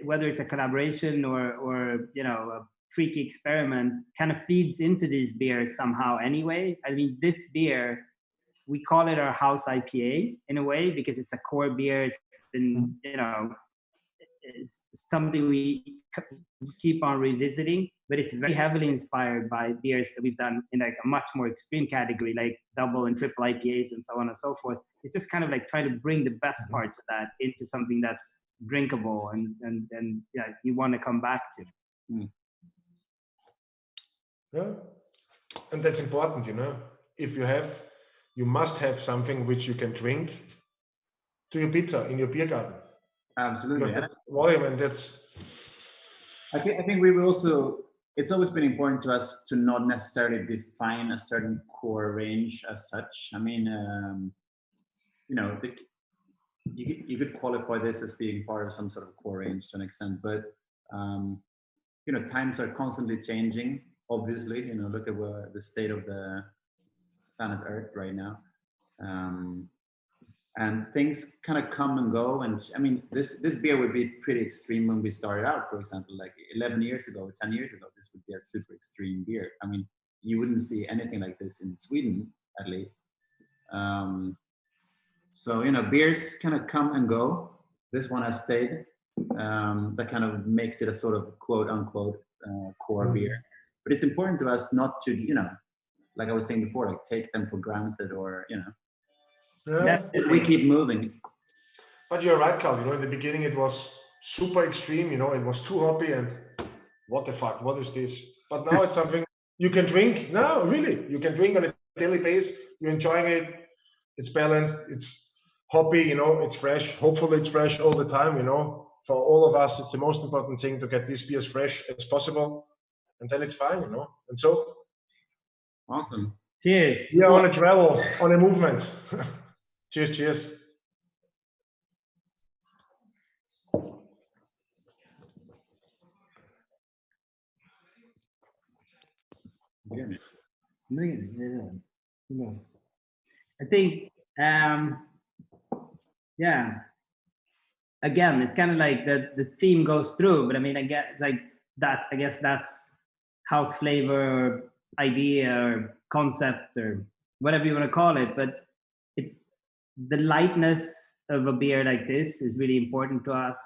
S3: whether it's a collaboration or you know, a freaky experiment, kind of feeds into these beers somehow anyway. I mean, this beer, we call it our house IPA in a way, because it's a core beer. It's been, you know, it's something we keep on revisiting, but it's very heavily inspired by beers that we've done in like a much more extreme category, like double and triple IPAs and so on and so forth. It's just kind of like trying to bring the best parts of that into something that's drinkable and yeah, you want to come back to.
S1: Yeah, and that's important, you know. If you must have something which you can drink to your pizza in your beer garden.
S2: Absolutely.
S1: That's volume, and that's.
S2: I think we will also. It's always been important to us to not necessarily define a certain core range as such. I mean, you know, you could qualify this as being part of some sort of core range to an extent, but you know, times are constantly changing. Obviously, you know, look at the state of the planet Earth right now. And things kind of come and go. And I mean, this beer would be pretty extreme when we started out, for example, like 11 years ago, 10 years ago, this would be a super extreme beer. I mean, you wouldn't see anything like this in Sweden, at least. So, you know, beers kind of come and go. This one has stayed. That kind of makes it a sort of quote unquote core beer. But it's important to us not to, you know, like I was saying before, like take them for granted, or, you know, we keep moving.
S1: But you're right, Karl. You know, in the beginning it was super extreme. You know, it was too hoppy, and what the fuck? What is this? But now it's something you can drink. No, really, you can drink on a daily basis. You're enjoying it. It's balanced. It's hoppy. You know, it's fresh. Hopefully, it's fresh all the time. You know, for all of us, it's the most important thing to get these beers fresh as possible, and then it's fine. You know, and so.
S2: Awesome.
S3: Cheers.
S1: We are on a travel, on a movement. Cheers, cheers.
S3: I think, yeah, again, it's kind of like the theme goes through, but I mean, I guess that's house flavor or idea or concept or whatever you want to call it. But it's the lightness of a beer like this is really important to us.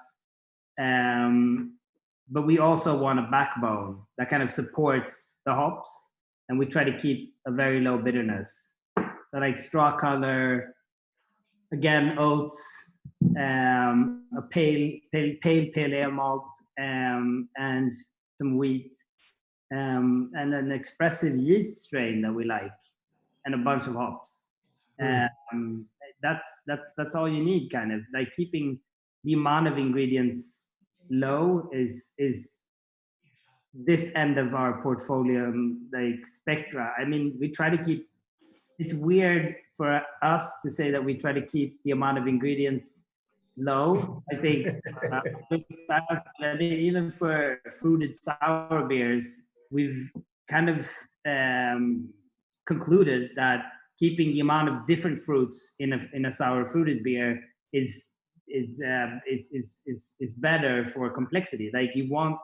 S3: But we also want a backbone that kind of supports the hops, and we try to keep a very low bitterness. So like straw color, again, oats, a pale ale malt, and some wheat, and an expressive yeast strain that we like, and a bunch of hops. That's all you need, kind of like keeping the amount of ingredients low is this end of our portfolio, like spectra. I mean, we try to keep, it's weird for us to say that we try to keep the amount of ingredients low. I think even for fruited sour beers, we've kind of concluded that keeping the amount of different fruits in a sour fruited beer is better for complexity. Like you want,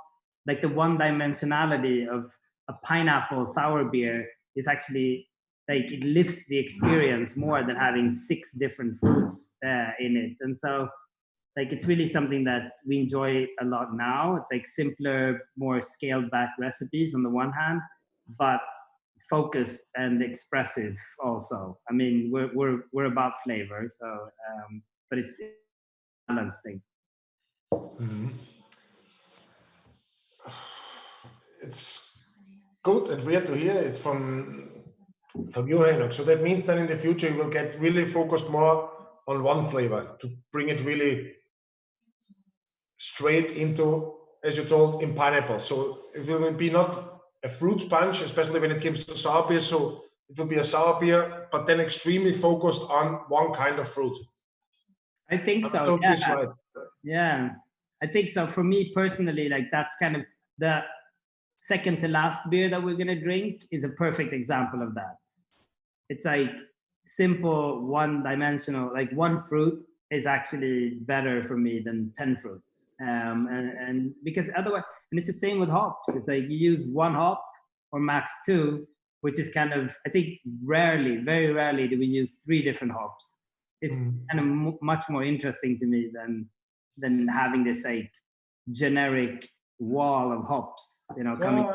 S3: like the one dimensionality of a pineapple sour beer is actually like it lifts the experience more than having 6 different fruits in it. And so like it's really something that we enjoy a lot now. It's like simpler, more scaled back recipes on the one hand, but focused and expressive also. I mean, we're about flavor, so but it's a balanced thing.
S1: Mm-hmm. It's good and weird to hear it from you, Henok. So that means that in the future you will get really focused more on one flavor to bring it really straight into, as you told, in pineapple. So it will be not a fruit punch, especially when it comes to sour beer. So it will be a sour beer, but then extremely focused on one kind of fruit.
S3: I think so. Yeah. Right. Yeah, I think so. For me personally, like that's kind of the second to last beer that we're gonna drink is a perfect example of that. It's like simple, one-dimensional, like one fruit is actually better for me than 10 fruits. And because otherwise, and it's the same with hops. It's like you use one hop or max 2, which is kind of, I think rarely, very rarely do we use 3 different hops. It's kind of much more interesting to me than having this like generic wall of hops, you know, coming.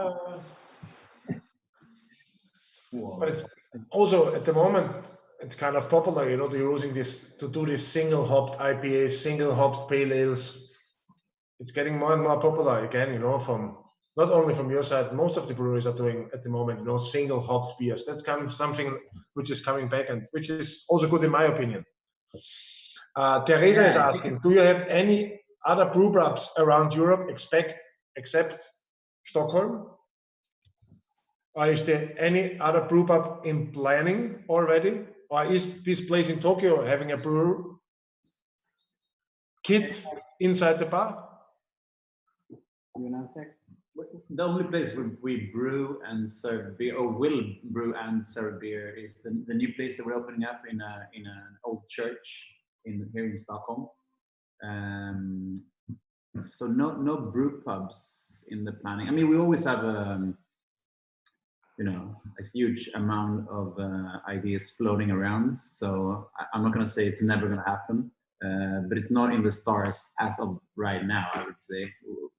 S1: But it's also at the moment it's kind of popular, you know, they're using this to do this single hopped IPAs, single hopped pale ales. It's getting more and more popular again, you know, from not only from your side, most of the breweries are doing at the moment, you know, single hopped beers. That's kind of something which is coming back and which is also good in my opinion. Teresa is asking, do you have any other brew pubs around Europe except Stockholm? Or is there any other brew pub in planning already? Or is this place in Tokyo having a brew kit inside the bar?
S2: The only place where we brew and serve beer, or will brew and serve beer, is the new place that we're opening up in an old church here in Stockholm. So no brew pubs in the planning. I mean, we always have you know, a huge amount of ideas floating around. So I'm not going to say it's never going to happen, but it's not in the stars as of right now, I would say.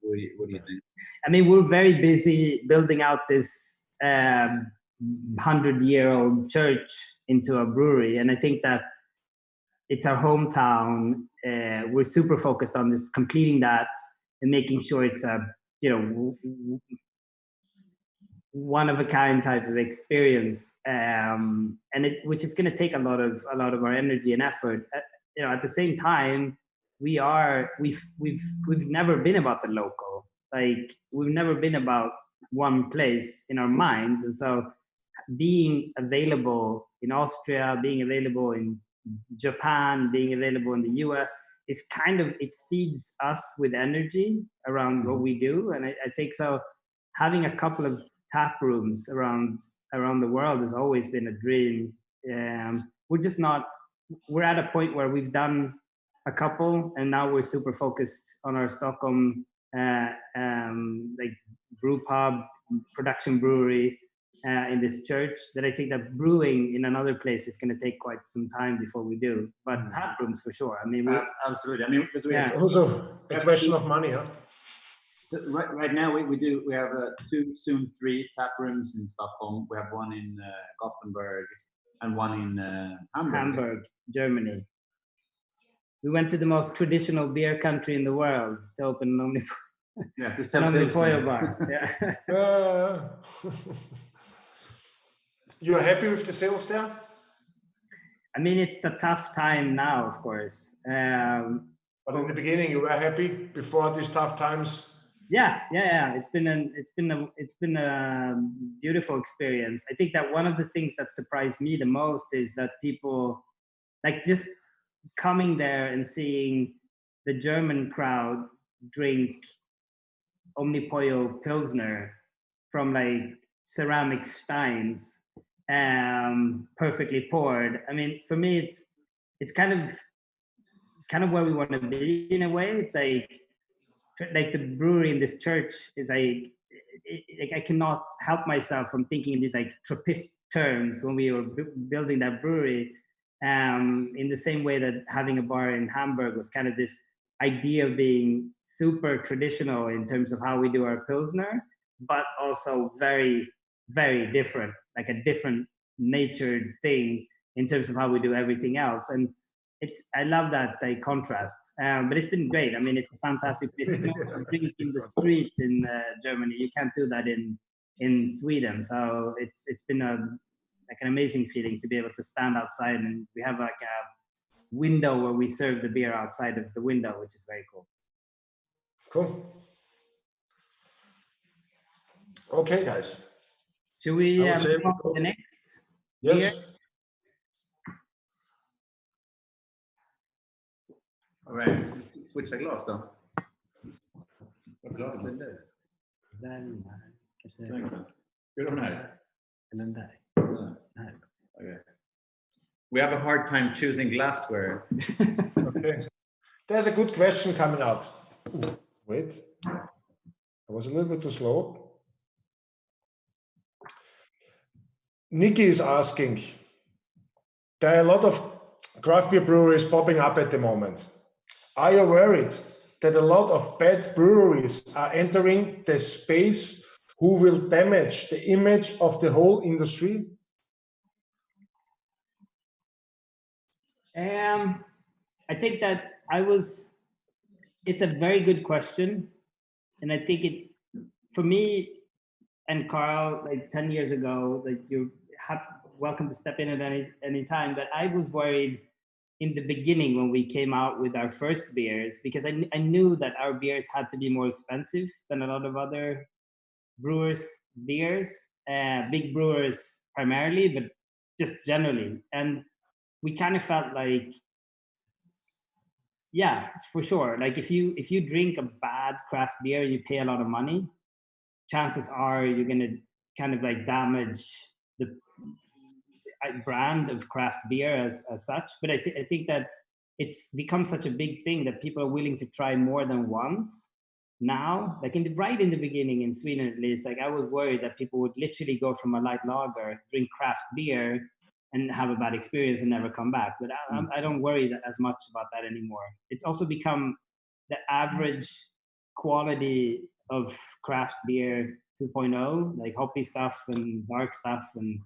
S2: What do you think?
S3: I mean, we're very busy building out this 100-year-old church into a brewery. And I think that it's our hometown. We're super focused on this, completing that and making sure it's a, you know, one of a kind type of experience, and which is going to take a lot of our energy and effort. You know, at the same time, we've never been about the local. Like we've never been about one place in our minds, and so being available in Austria, being available in Japan, being available in the US is kind of, it feeds us with energy around what we do, and I think so. Having a couple of tap rooms around the world has always been a dream. We're at a point where we've done a couple, and now we're super focused on our Stockholm like brew pub, production brewery in this church, that I think that brewing in another place is going to take quite some time before we do. But tap rooms for sure. I mean,
S2: absolutely. I mean, because we have
S1: Also a question of money, huh?
S2: So right now we have 2, soon 3 tap rooms in Stockholm. We have one in Gothenburg and one in
S3: Hamburg, Germany. We went to the most traditional beer country in the world to open an Omnipollo bar. Yeah.
S1: You're happy with the sales there?
S3: I mean, it's a tough time now, of course.
S1: But in the beginning, you were happy before these tough times.
S3: Yeah. It's been a beautiful experience. I think that one of the things that surprised me the most is that people, like, just coming there and seeing the German crowd drink Omnipollo Pilsner from like ceramic steins, perfectly poured. I mean, for me, it's kind of where we want to be in a way. It's like the brewery in this church is like I cannot help myself from thinking in these like Trappist terms when we were building that brewery. In the same way that having a bar in Hamburg was kind of this idea of being super traditional in terms of how we do our Pilsner, but also very, very different, like a different natured thing in terms of how we do everything else. And I love that contrast, but it's been great. I mean, it's a fantastic place. You can also drink in the street in Germany. You can't do that in Sweden. So it's been like an amazing feeling to be able to stand outside, and we have like a window where we serve the beer outside of the window, which is very cool.
S1: Cool. Okay, guys.
S3: Should we move on to the next?
S1: Yes.
S3: Beer?
S2: All right, let's switch the glass then. Okay. We have a hard time choosing glassware.
S1: Okay. There's a good question coming out. Ooh, wait. I was a little bit too slow. Nikki is asking, there are a lot of craft beer breweries popping up at the moment. Are you worried that a lot of bad breweries are entering the space who will damage the image of the whole industry?
S3: I think that it's a very good question. And I think for me and Karl, like 10 years ago, like you're welcome to step in at any time, but I was worried in the beginning when we came out with our first beers, because I knew that our beers had to be more expensive than a lot of other brewers' beers, big brewers primarily, but just generally. And we kind of felt like, yeah, for sure. Like if you drink a bad craft beer, you pay a lot of money, chances are you're going to kind of like damage the brand of craft beer as such. But I think that it's become such a big thing that people are willing to try more than once now. Like right in the beginning in Sweden, at least, like I was worried that people would literally go from a light lager, drink craft beer, and have a bad experience and never come back. But I don't worry as much about that anymore. It's also become the average quality of craft beer 2.0, like hoppy stuff and dark stuff and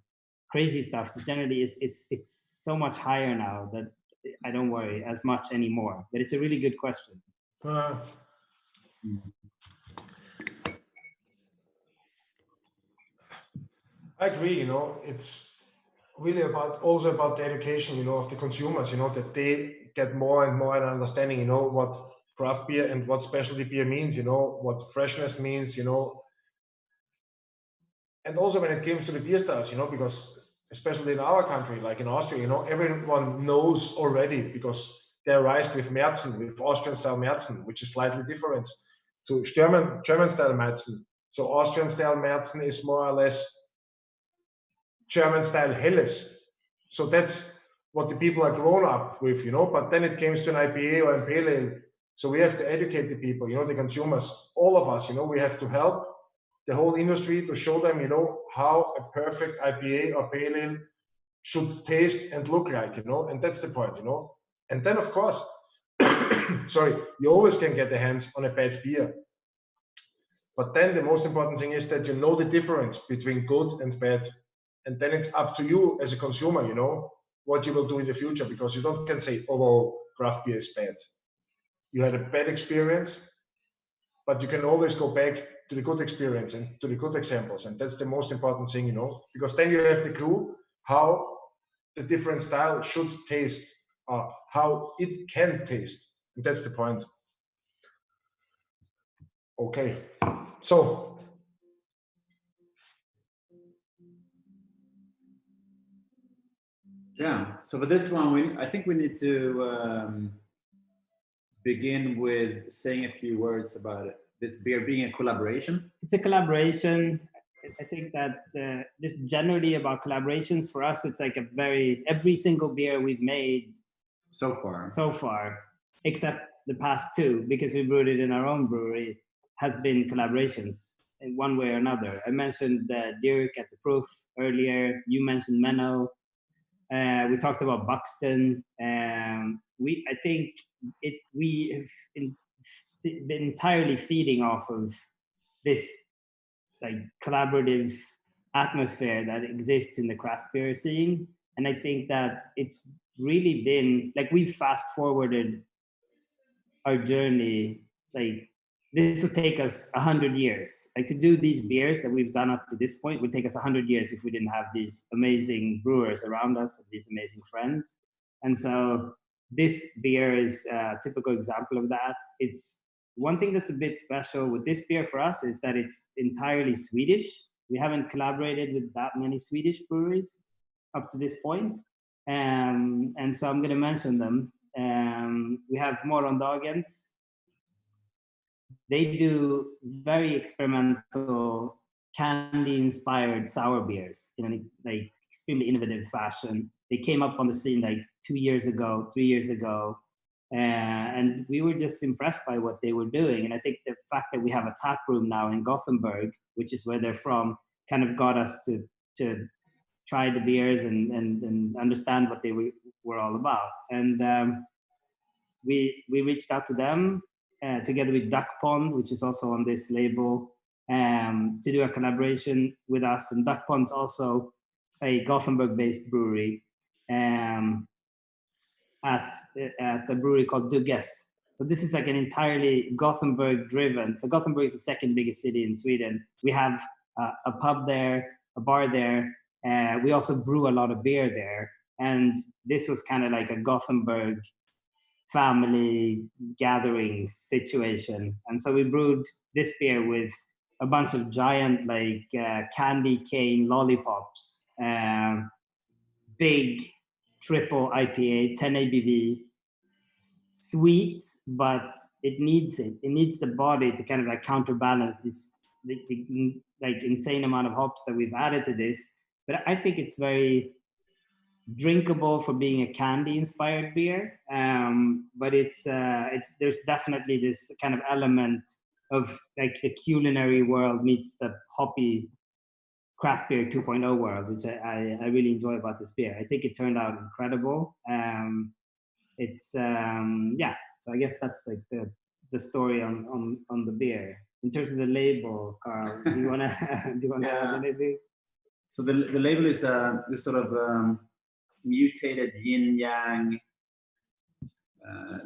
S3: crazy stuff. Generally, it's so much higher now that I don't worry as much anymore. But it's a really good question.
S1: I agree. It's really also about the education, of the consumers, that they get more and more an understanding, what craft beer and what specialty beer means, what freshness means, and also when it comes to the beer styles, because especially in our country, like in Austria, everyone knows already because they're raised with Märzen, with Austrian style Märzen, which is slightly different to German style Märzen. So Austrian style Märzen is more or less German style Helles. So that's what the people are grown up with, you know, but then it comes to an IPA or an pale ale. So we have to educate the people, you know, the consumers, all of us, you know, we have to help the whole industry to show them, you know, how a perfect IPA or pale ale should taste and look like, you know, and that's the point, you know. And then, of course, sorry, you always can get the hands on a bad beer. But then the most important thing is that you know the difference between good and bad. And then it's up to you as a consumer, you know, what you will do in the future, because you don't can say, oh, well, craft beer is bad. You had a bad experience, but you can always go back to the good experience and to the good examples. And that's the most important thing, you know, because then you have the clue how the different style should taste, how it can taste. And that's the point. Okay, so
S2: yeah, so for this one, I think we need to begin with saying a few words about it. This beer being a collaboration.
S3: It's a collaboration. I think that just generally about collaborations for us, it's like every single beer we've made
S2: so far,
S3: except the past two, because we brewed it in our own brewery, has been collaborations in one way or another. I mentioned Dirk at the Proof earlier. You mentioned Menno. We talked about Buxton. I think we have been entirely feeding off of this like collaborative atmosphere that exists in the craft beer scene. And I think that it's really been like we've fast forwarded our journey. Like this would take us 100 years. Like to do these beers that we've done up to this point would take us 100 years if we didn't have these amazing brewers around us, these amazing friends. And so this beer is a typical example of that. It's one thing that's a bit special with this beer for us is that it's entirely Swedish. We haven't collaborated with that many Swedish breweries up to this point. And so I'm going to mention them. We have Morgondagens. They do very experimental candy-inspired sour beers in a like extremely innovative fashion. They came up on the scene like 3 years ago, and we were just impressed by what they were doing. And I think the fact that we have a tap room now in Gothenburg, which is where they're from, kind of got us to try the beers and understand what they were all about. And we reached out to them together with Duck Pond, which is also on this label, to do a collaboration with us. And Duck Pond's also a Gothenburg-based brewery at a brewery called Dugges. So this is like an entirely Gothenburg-driven. So Gothenburg is the second biggest city in Sweden. We have a pub there, a bar there. We also brew a lot of beer there. And this was kind of like a Gothenburg family gathering situation. And so we brewed this beer with a bunch of giant like candy cane lollipops, big triple IPA, 10 ABV, sweet, but it needs the body to kind of like counterbalance this like insane amount of hops that we've added to this. But I think it's very drinkable for being a candy inspired beer, but it's there's definitely this kind of element of like the culinary world meets the hoppy craft beer 2.0 world, which I really enjoy about this beer. I think it turned out incredible. It's yeah, so I guess that's like the story on the beer. In terms of the label, Karl, do you wanna add anything?
S2: So the label is this sort of mutated yin yang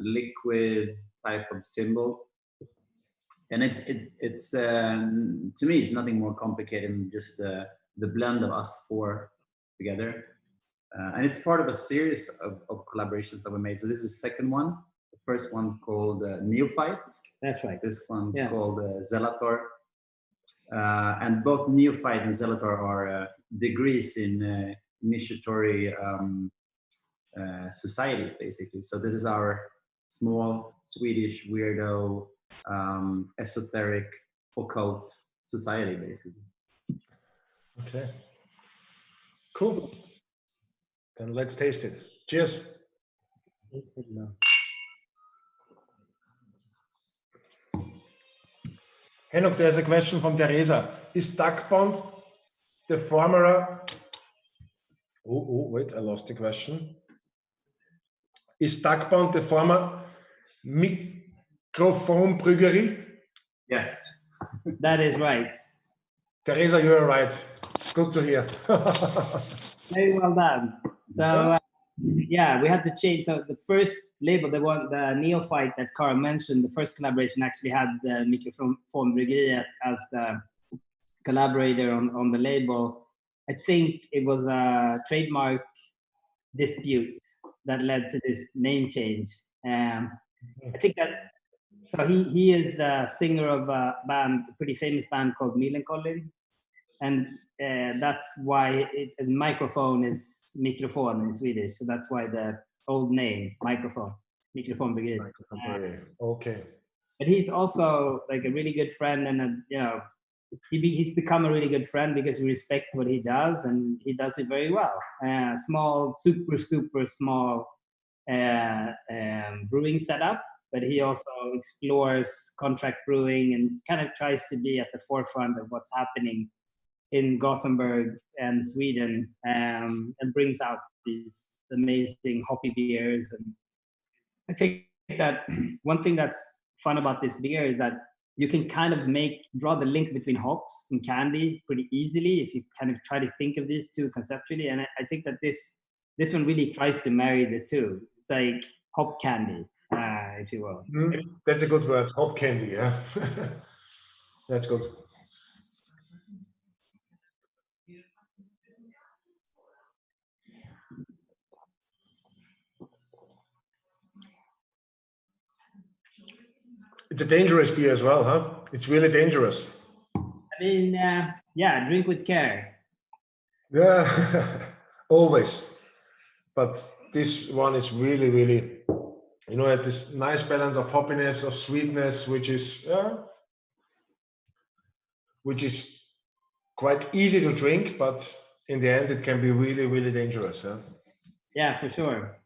S2: liquid type of symbol, and it's to me it's nothing more complicated than just the blend of us four together, and it's part of a series of collaborations that we made. So this is the second one. The first one's called Neophyte.
S3: That's right.
S2: This one's called Zelator, and both Neophyte and Zelator are degrees in initiatory societies, basically. So this is our small Swedish weirdo esoteric occult society, basically.
S1: Okay, cool. Then let's taste it. Cheers. Henok, there's a question from Teresa. Is duck pond the former... wait, I lost the question. Is duck pond the former Mikrofonbrüggerie?
S2: Yes.
S3: That is right.
S1: Teresa, you are right. Good to hear.
S3: Very well done. So yeah, we had to change. So the first label, the neophyte that Karl mentioned, the first collaboration actually had the Mikrofonbrüggerie as the collaborator on the label. I think it was a trademark dispute that led to this name change. I think that, so he is the singer of a pretty famous band called Millencolin, and that's why microphone is mikrofon in Swedish, so that's why the old name, Mikrofonbrüggerie.
S1: Okay.
S3: But he's also like a really good friend, and he's become a really good friend because we respect what he does, and he does it very well. Small, super small brewing setup, but he also explores contract brewing and kind of tries to be at the forefront of what's happening in Gothenburg and Sweden, and brings out these amazing hoppy beers. And I think that one thing that's fun about this beer is that you can kind of draw the link between hops and candy pretty easily if you kind of try to think of these two conceptually. And I think that this one really tries to marry the two. It's like hop candy, if you will.
S1: That's a good word, hop candy, yeah. That's good. It's a dangerous beer as well, huh? It's really dangerous.
S3: I mean, yeah, drink with care.
S1: Yeah, always. But this one is really, at this nice balance of hoppiness, of sweetness, which is quite easy to drink, but in the end, it can be really dangerous. Yeah,
S3: yeah, for sure.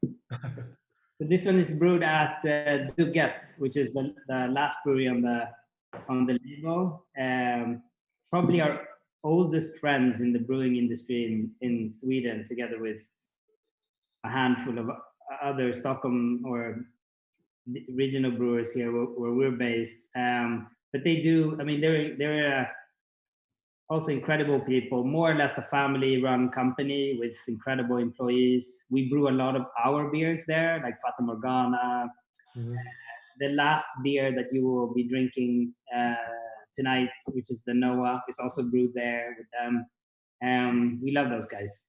S3: So this one is brewed at Dugges, which is the last brewery on the label. Probably our oldest friends in the brewing industry in Sweden, together with a handful of other Stockholm or regional brewers here where we're based. But they do, I mean, they're also incredible people, more or less a family-run company with incredible employees. We brew a lot of our beers there, like Fata Morgana. Mm-hmm. The last beer that you will be drinking tonight, which is the Noah, is also brewed there with them. We love those guys.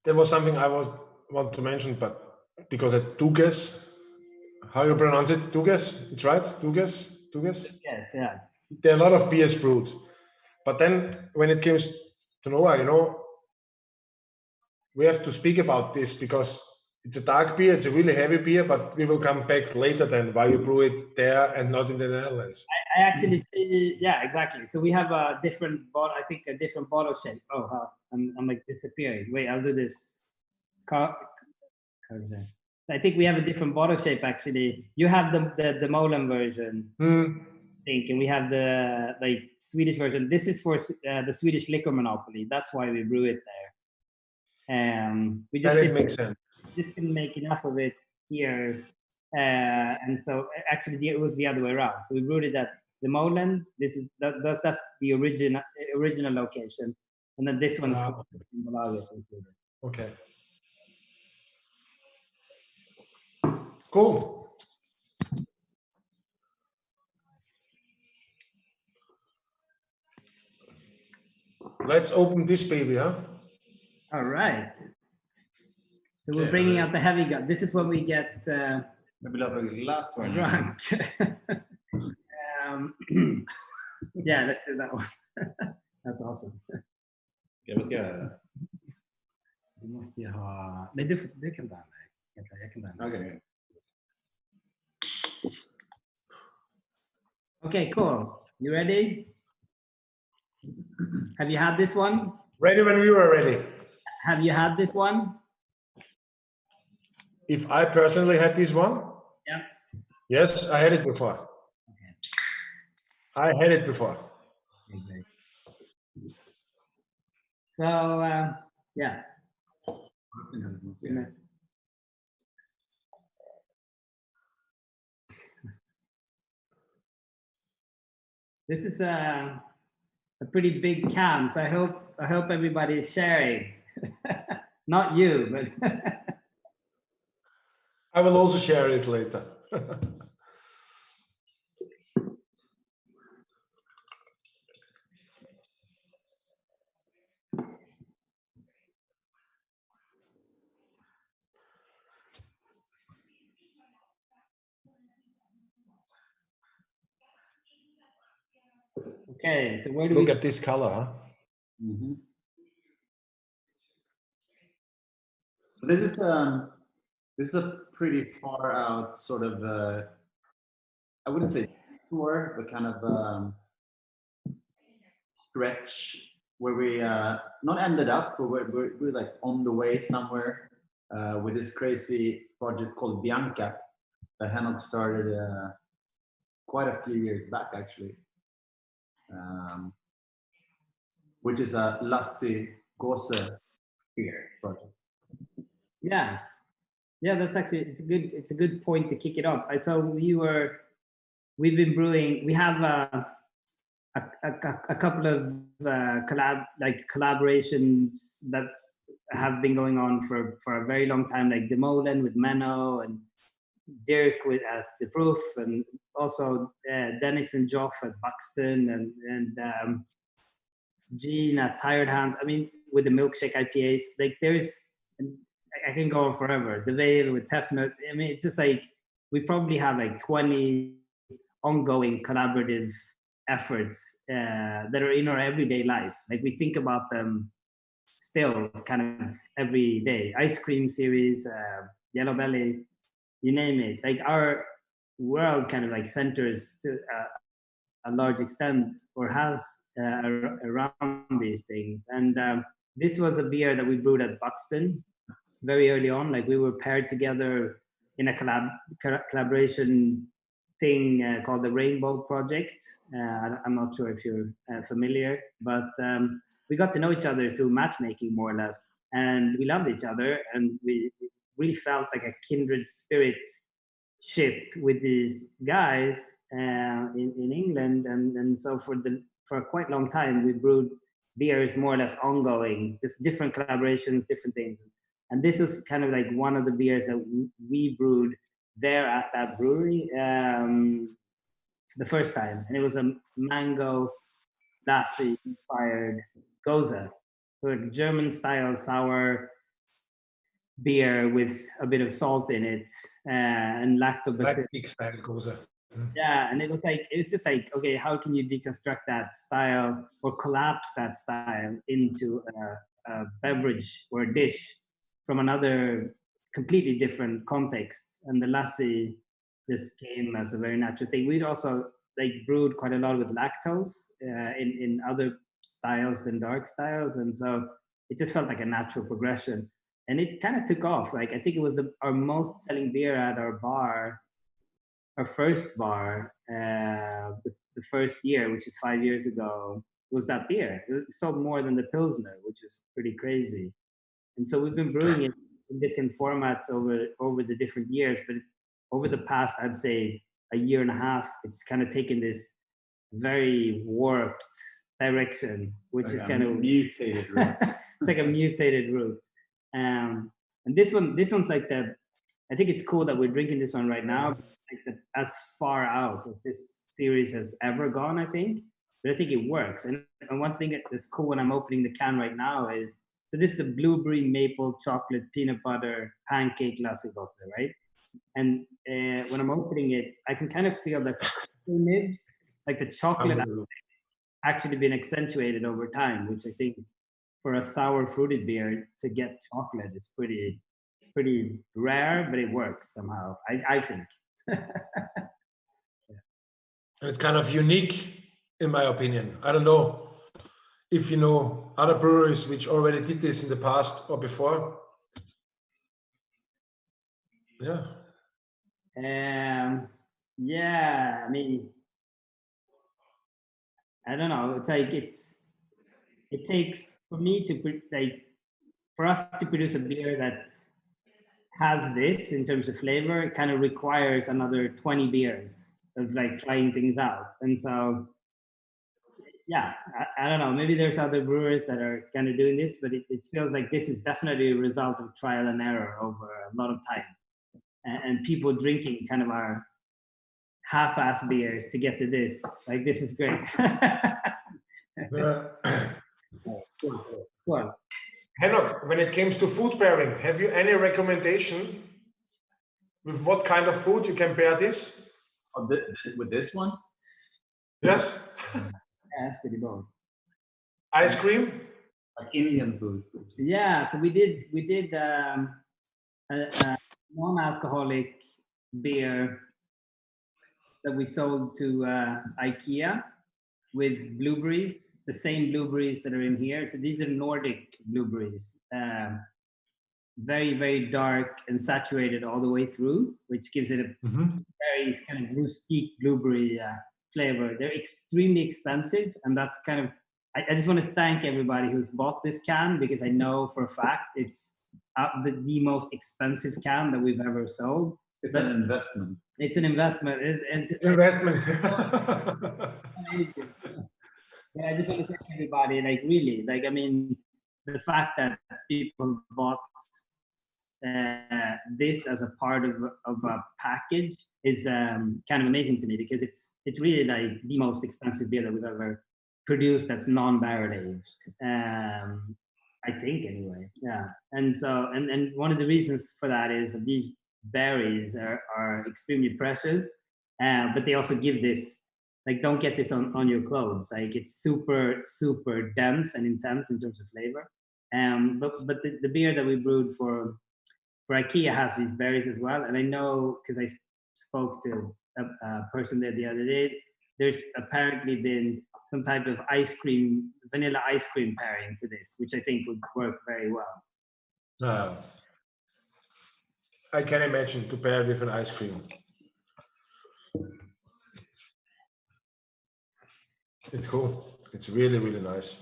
S1: There was something I want to mention, but because at Dugges, how you pronounce it? Dugges? It's right? Dugges?
S3: Yes, yeah.
S1: There are a lot of beers brewed. But then when it comes to Noah, we have to speak about this because it's a dark beer, it's a really heavy beer, but we will come back later then why you brew it there and not in the Netherlands.
S3: I actually see, yeah, exactly. So we have a different bottle, I think a different bottle shape. Oh, I'm like disappearing. Wait, I'll do this. I think we have a different bottle shape actually. You have the Molen version, I think, and we have the Swedish version. This is for the Swedish liquor monopoly. That's why we brew it there. We just
S1: makes sense.
S3: Just couldn't make enough of it here, and so actually it was the other way around. So we brewed it at the Molen. That's the original location, and then this one's for Malaga.
S1: Okay. Cool. Let's open this baby, huh?
S3: All right. So we're bringing out the heavy gut. This is when we get drunk. Yeah, let's do that one. That's awesome.
S2: Okay, vad ska jag göra?
S3: Du måste ju ha... Nej, du kan börja med. Jag kan börja med.
S2: Okay.
S3: Okay, cool. You ready? Have you had this one?
S1: Ready when we were ready.
S3: Have you had this one?
S1: If I personally had this one?
S3: Yeah.
S1: Yes, I had it before.
S3: Okay.
S1: I had it before.
S3: Okay, great. So, yeah. This is a pretty big can, so I hope everybody is sharing. Not you, but
S1: I will also share it later.
S3: okay. So where do
S1: Look
S3: we
S1: at this color, huh?
S2: Mm-hmm. So this is a pretty far out sort of I wouldn't say tour, but kind of stretch where we not ended up, but we're like on the way somewhere with this crazy project called Bianca that Henok started quite a few years back actually, which is a Lassi Gose beer project.
S3: Yeah, that's actually it's a good point to kick it off. So we've been brewing. We have a couple of collaborations that have been going on for a very long time, like Demolen with Menno and Dirk with at the Proof, and also Dennis and Joff at Buxton, and Gene at Tired Hands. I mean, with the milkshake IPAs, like I can go on forever. The Veil with Tefnut. I mean, it's just like we probably have like 20 ongoing collaborative efforts that are in our everyday life. Like we think about them still kind of every day. Ice cream series, Yellow Belly, you name it. Like our world kind of like centers to a large extent or has around these things. And this was a beer that we brewed at Buxton very early on. Like we were paired together in a collaboration thing called the Rainbow Project. I'm not sure if you're familiar, but we got to know each other through matchmaking more or less, and we loved each other, and we really felt like a kindred spirit ship with these guys in England, and so for a quite long time we brewed beers more or less ongoing, just different collaborations, different things. And this was kind of like one of the beers that we brewed there at that brewery the first time, and it was a mango lassi inspired Gose, so like German style sour beer with a bit of salt in it and lactobacillus. Yeah, and it was just like, okay, how can you deconstruct that style or collapse that style into a beverage or a dish from another completely different context? And the lassi just came as a very natural thing. We'd also like brewed quite a lot with lactose in other styles than dark styles, and so it just felt like a natural progression. And it kind of took off. Like I think it was our most selling beer at our bar, our first bar, the first year, which is 5 years ago, was that beer. It sold more than the Pilsner, which is pretty crazy. And so we've been brewing it in different formats over the different years, but over the past, I'd say a year and a half, it's kind of taken this very warped direction, which is kind of
S2: mutated route.
S3: It's like a mutated route. And this one's like I think it's cool that we're drinking this one right now, like as far out as this series has ever gone, I think. But I think it works. And one thing that's cool when I'm opening the can right now is, so this is a blueberry maple chocolate peanut butter pancake lassi Gose, right? And when I'm opening it, I can kind of feel the nibs, like the chocolate actually been accentuated over time, which I think for a sour fruited beer to get chocolate is pretty rare, but it works somehow. I think.
S1: And it's kind of unique, in my opinion. I don't know if you know other breweries which already did this in the past or before. Yeah.
S3: Yeah, I mean, I don't know. It's like it takes for me to for us to produce a beer that has this in terms of flavor. It kind of requires another 20 beers of like trying things out, and so yeah, I don't know. Maybe there's other brewers that are kind of doing this, but it feels like this is definitely a result of trial and error over a lot of time, and people drinking kind of our half-ass beers to get to this. Like, this is great. Cool.
S1: Henok, when it comes to food pairing, have you any recommendation with what kind of food you can pair this?
S2: With this one?
S1: Yes.
S3: Yeah, that's pretty bold.
S1: Ice cream?
S2: Like Indian food.
S3: Yeah, so we did a non-alcoholic beer that we sold to IKEA with blueberries, the same blueberries that are in here. So these are Nordic blueberries, very, very dark and saturated all the way through, which gives it a very kind of rustic blueberry flavor. They're extremely expensive, and that's kind of, I just want to thank everybody who's bought this can, because I know for a fact it's the most expensive can that we've ever sold.
S2: It's an investment.
S3: It's an investment. It's
S1: investment.
S3: Amazing. Yeah, I just want to thank everybody. Like, really, like, I mean, the fact that people bought this as a part of a package is kind of amazing to me, because it's really like the most expensive beer that we've ever produced that's non-barrel aged. I think, anyway. Yeah, and so and one of the reasons for that is that these berries are extremely precious, but they also give this, like, don't get this on your clothes. Like, it's super, super dense and intense in terms of flavor. But the beer that we brewed for IKEA has these berries as well. And I know, because I spoke to a person there the other day, there's apparently been some type of vanilla ice cream pairing to this, which I think would work very well.
S1: I can imagine to pair with an ice cream. It's cool. It's really, really nice.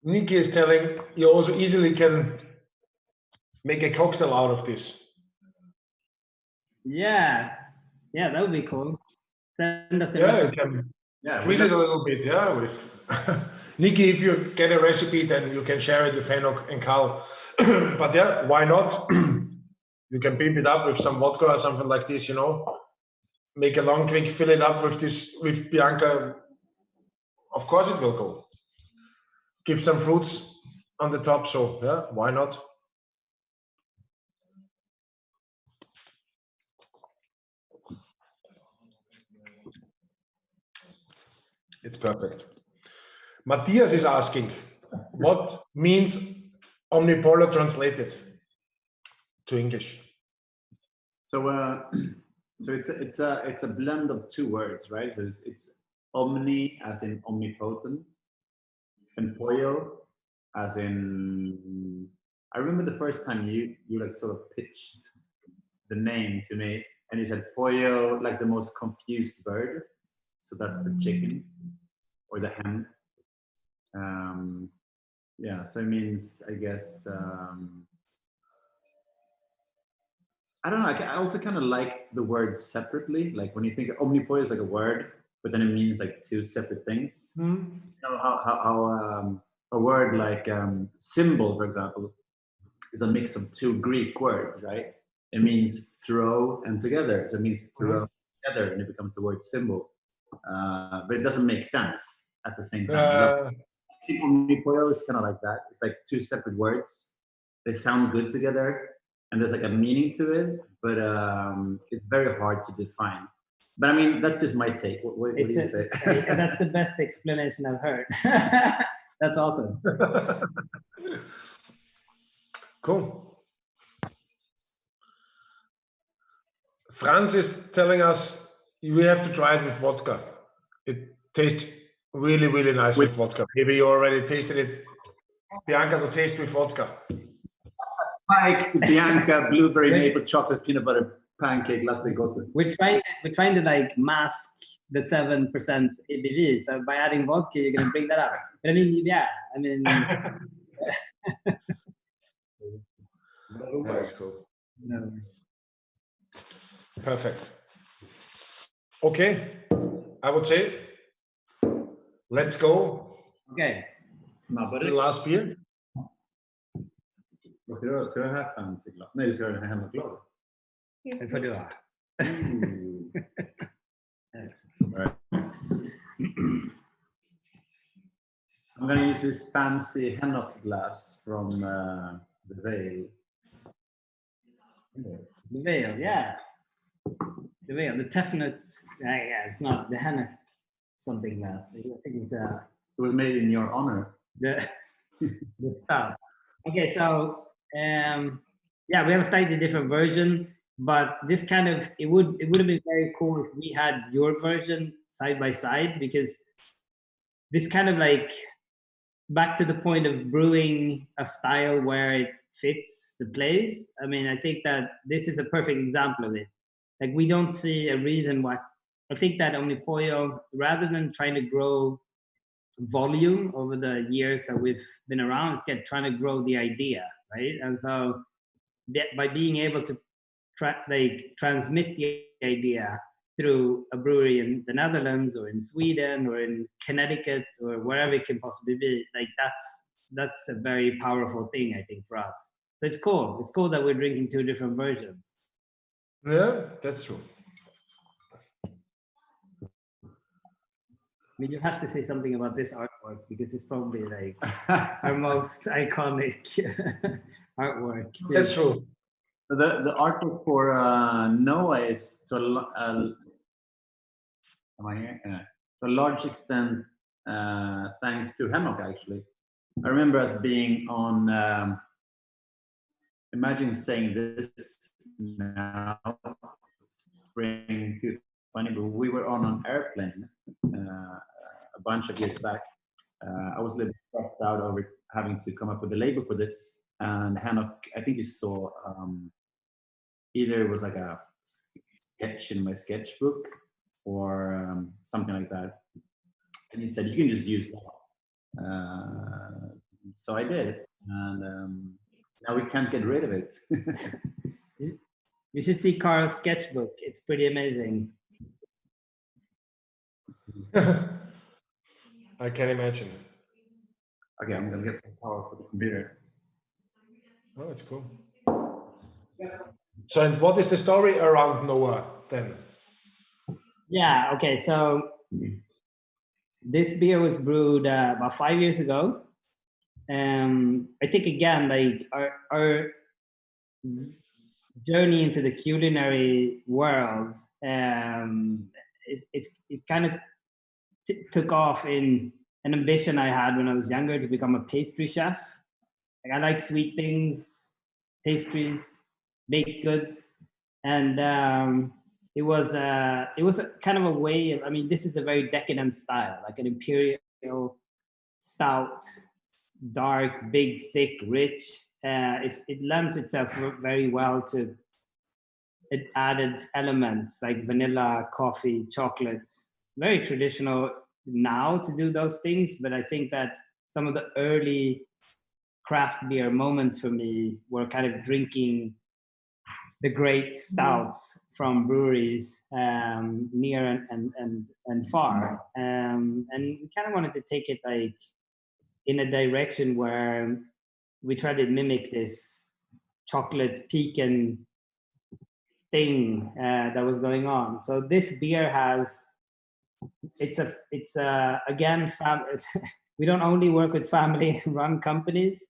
S1: Nikki is telling you also easily can make a cocktail out of this.
S3: Yeah, that would be cool. Send us a
S1: recipe. Tweet it a little bit, with Nikki. If you get a recipe, then you can share it with Henok and Karl. But yeah, why not? You can pimp it up with some vodka or something like this, make a long drink, fill it up with Bianca. Of course it will go. Give some fruits on the top, so yeah, why not? It's perfect. Matthias is asking, what means Omnipollo translated to English?
S2: So it's a blend of two words, right? So it's omni as in omnipotent, and pollo as in, I remember the first time you like sort of pitched the name to me, and you said pollo, like the most confused bird. So that's the chicken or the hen. Yeah, so it means, I guess, I don't know. I also kind of like the words separately. Like, when you think Omnipollo is like a word, but then it means like two separate things. You know how a word like symbol, for example, is a mix of two Greek words, right? It means throw and together. So it means throw together, and it becomes the word symbol. But it doesn't make sense at the same time. I think Omnipollo is kind of like that. It's like two separate words. They sound good together, and there's like a meaning to it, but it's very hard to define. But I mean, that's just my take. What do you say?
S3: That's the best explanation I've heard. That's awesome.
S1: Cool. Franz is telling us we have to try it with vodka. It tastes really, really nice with vodka. Maybe you already tasted it. Bianca, to taste with vodka.
S2: Spiked Bianca blueberry maple chocolate peanut butter pancake latte gosse.
S3: We're trying to like mask the 7% ABV. So by adding vodka, you're gonna bring that up. But I mean, yeah, I mean.
S1: That's cool.
S3: No.
S1: Perfect. Okay, I would say let's go.
S3: Okay.
S1: To the last beer.
S2: Vad ska du göra? Ska du ha här fancy glas? Nej, du ska göra det här hemma glas.
S3: Det får du ha.
S2: I'm going to use this fancy Henok glass from the Vale.
S3: The Vale, yeah. The Vale, the definite, yeah, it's not the Henok something glass. I think it's
S2: It was made in your honor.
S3: the stuff. Okay, so yeah, we have a slightly different version, but this kind of it would have been very cool if we had your version side by side, because this kind of like back to the point of brewing a style where it fits the place. I mean, I think that this is a perfect example of it. Like, we don't see a reason why. I think that Omnipollo, rather than trying to grow volume over the years that we've been around, is trying to grow the idea, right? And so by being able to transmit the idea through a brewery in the Netherlands or in Sweden or in Connecticut or wherever it can possibly be, like that's a very powerful thing, I think, for us. So it's cool. It's cool that we're drinking two different versions.
S1: Yeah, that's true.
S3: I mean, you have to say something about this artwork, because it's probably like our most iconic artwork.
S1: That's true.
S2: The artwork for Noah is to a large extent thanks to Henok, actually. I remember us being on, imagine saying this now, spring 2020, but we were on an airplane a bunch of years back. I was a little stressed out over having to come up with a label for this. And Henok, I think you saw, either it was like a sketch in my sketchbook or something like that. And he said, you can just use that. So I did. And now we can't get rid of it.
S3: You should see Karl's sketchbook. It's pretty amazing.
S1: I can imagine.
S2: Okay, I'm going to get some power for the computer.
S1: Oh, that's cool. So, and what is the story around Noah then?
S3: Yeah, okay, so this beer was brewed about 5 years ago. I think, again, like our journey into the culinary world, it kind of took off in an ambition I had when I was younger to become a pastry chef. Like, I like sweet things, pastries, baked goods, and it was a kind of a way of, I mean, this is a very decadent style, like an imperial stout, dark, big, thick, rich. It lends itself very well to added elements like vanilla, coffee, chocolates. Very traditional now to do those things, but I think that some of the early craft beer moments for me were kind of drinking the great stouts from breweries near and far, and we kind of wanted to take it like in a direction where we tried to mimic this chocolate pecan thing that was going on. So this beer has, it's again, we don't only work with family-run companies,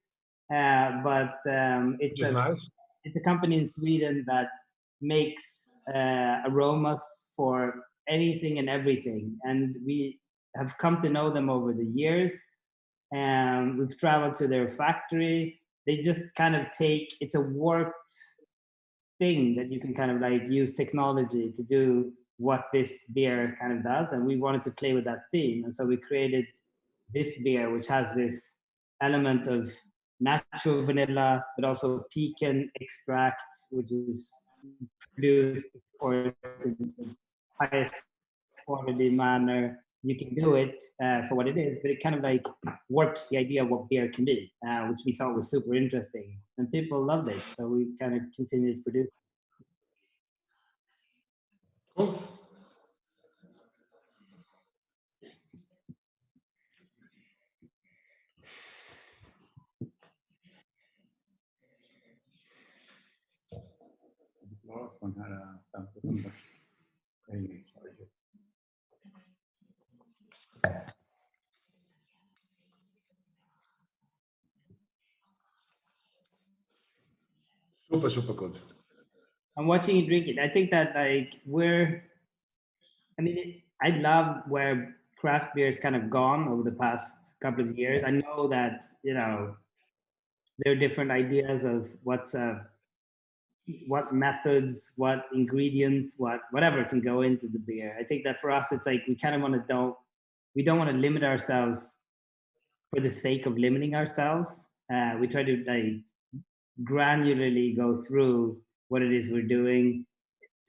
S3: but it's a company in Sweden that makes aromas for anything and everything, and we have come to know them over the years. and we've traveled to their factory. They just kind of it's a warped thing that you can kind of like use technology to do what this beer kind of does, and we wanted to play with that theme, and so we created this beer, which has this element of natural vanilla, but also pecan extract, which is produced, of course, in the highest quality manner you can do it for what it is, but it kind of like warps the idea of what beer can be, which we thought was super interesting, and people loved it, so we kind of continued to produce.
S1: Cool. Super, super good.
S3: I'm watching you drink it. I think that like I love where craft beer has kind of gone over the past couple of years. I know that, there are different ideas of what methods, what ingredients, whatever can go into the beer. I think that for us, it's like we kind of we don't want to limit ourselves for the sake of limiting ourselves. We try to like granularly go through what it is we're doing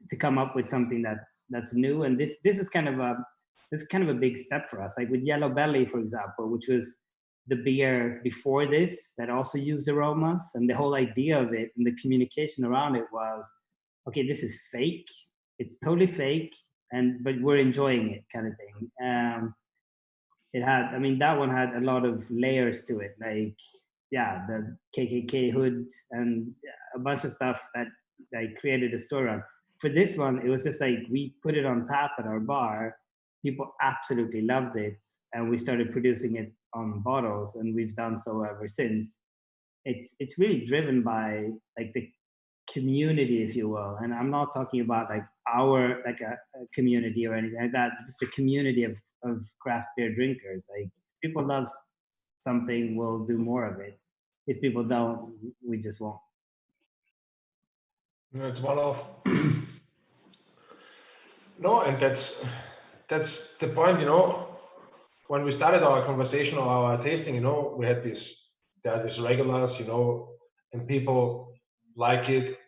S3: to come up with something that's new. And this is kind of a big step for us. Like with Yellow Belly, for example, which was the beer before this that also used aromas, and the whole idea of it and the communication around it was, okay, this is fake. It's totally fake, but we're enjoying it, kind of thing. That one had a lot of layers to it, like the KKK hood and a bunch of stuff that I created a story on. For this one, it was just like we put it on tap at our bar. People absolutely loved it, and we started producing it on bottles, and we've done so ever since. It's really driven by like the community, if you will, and I'm not talking about like our like a community or anything like that. Just the community of craft beer drinkers. Like if people love something, we'll do more of it. If people don't, we just won't.
S1: It's one of no, and that's the point, when we started our conversation or our tasting, we had there are these regulars, and people like it,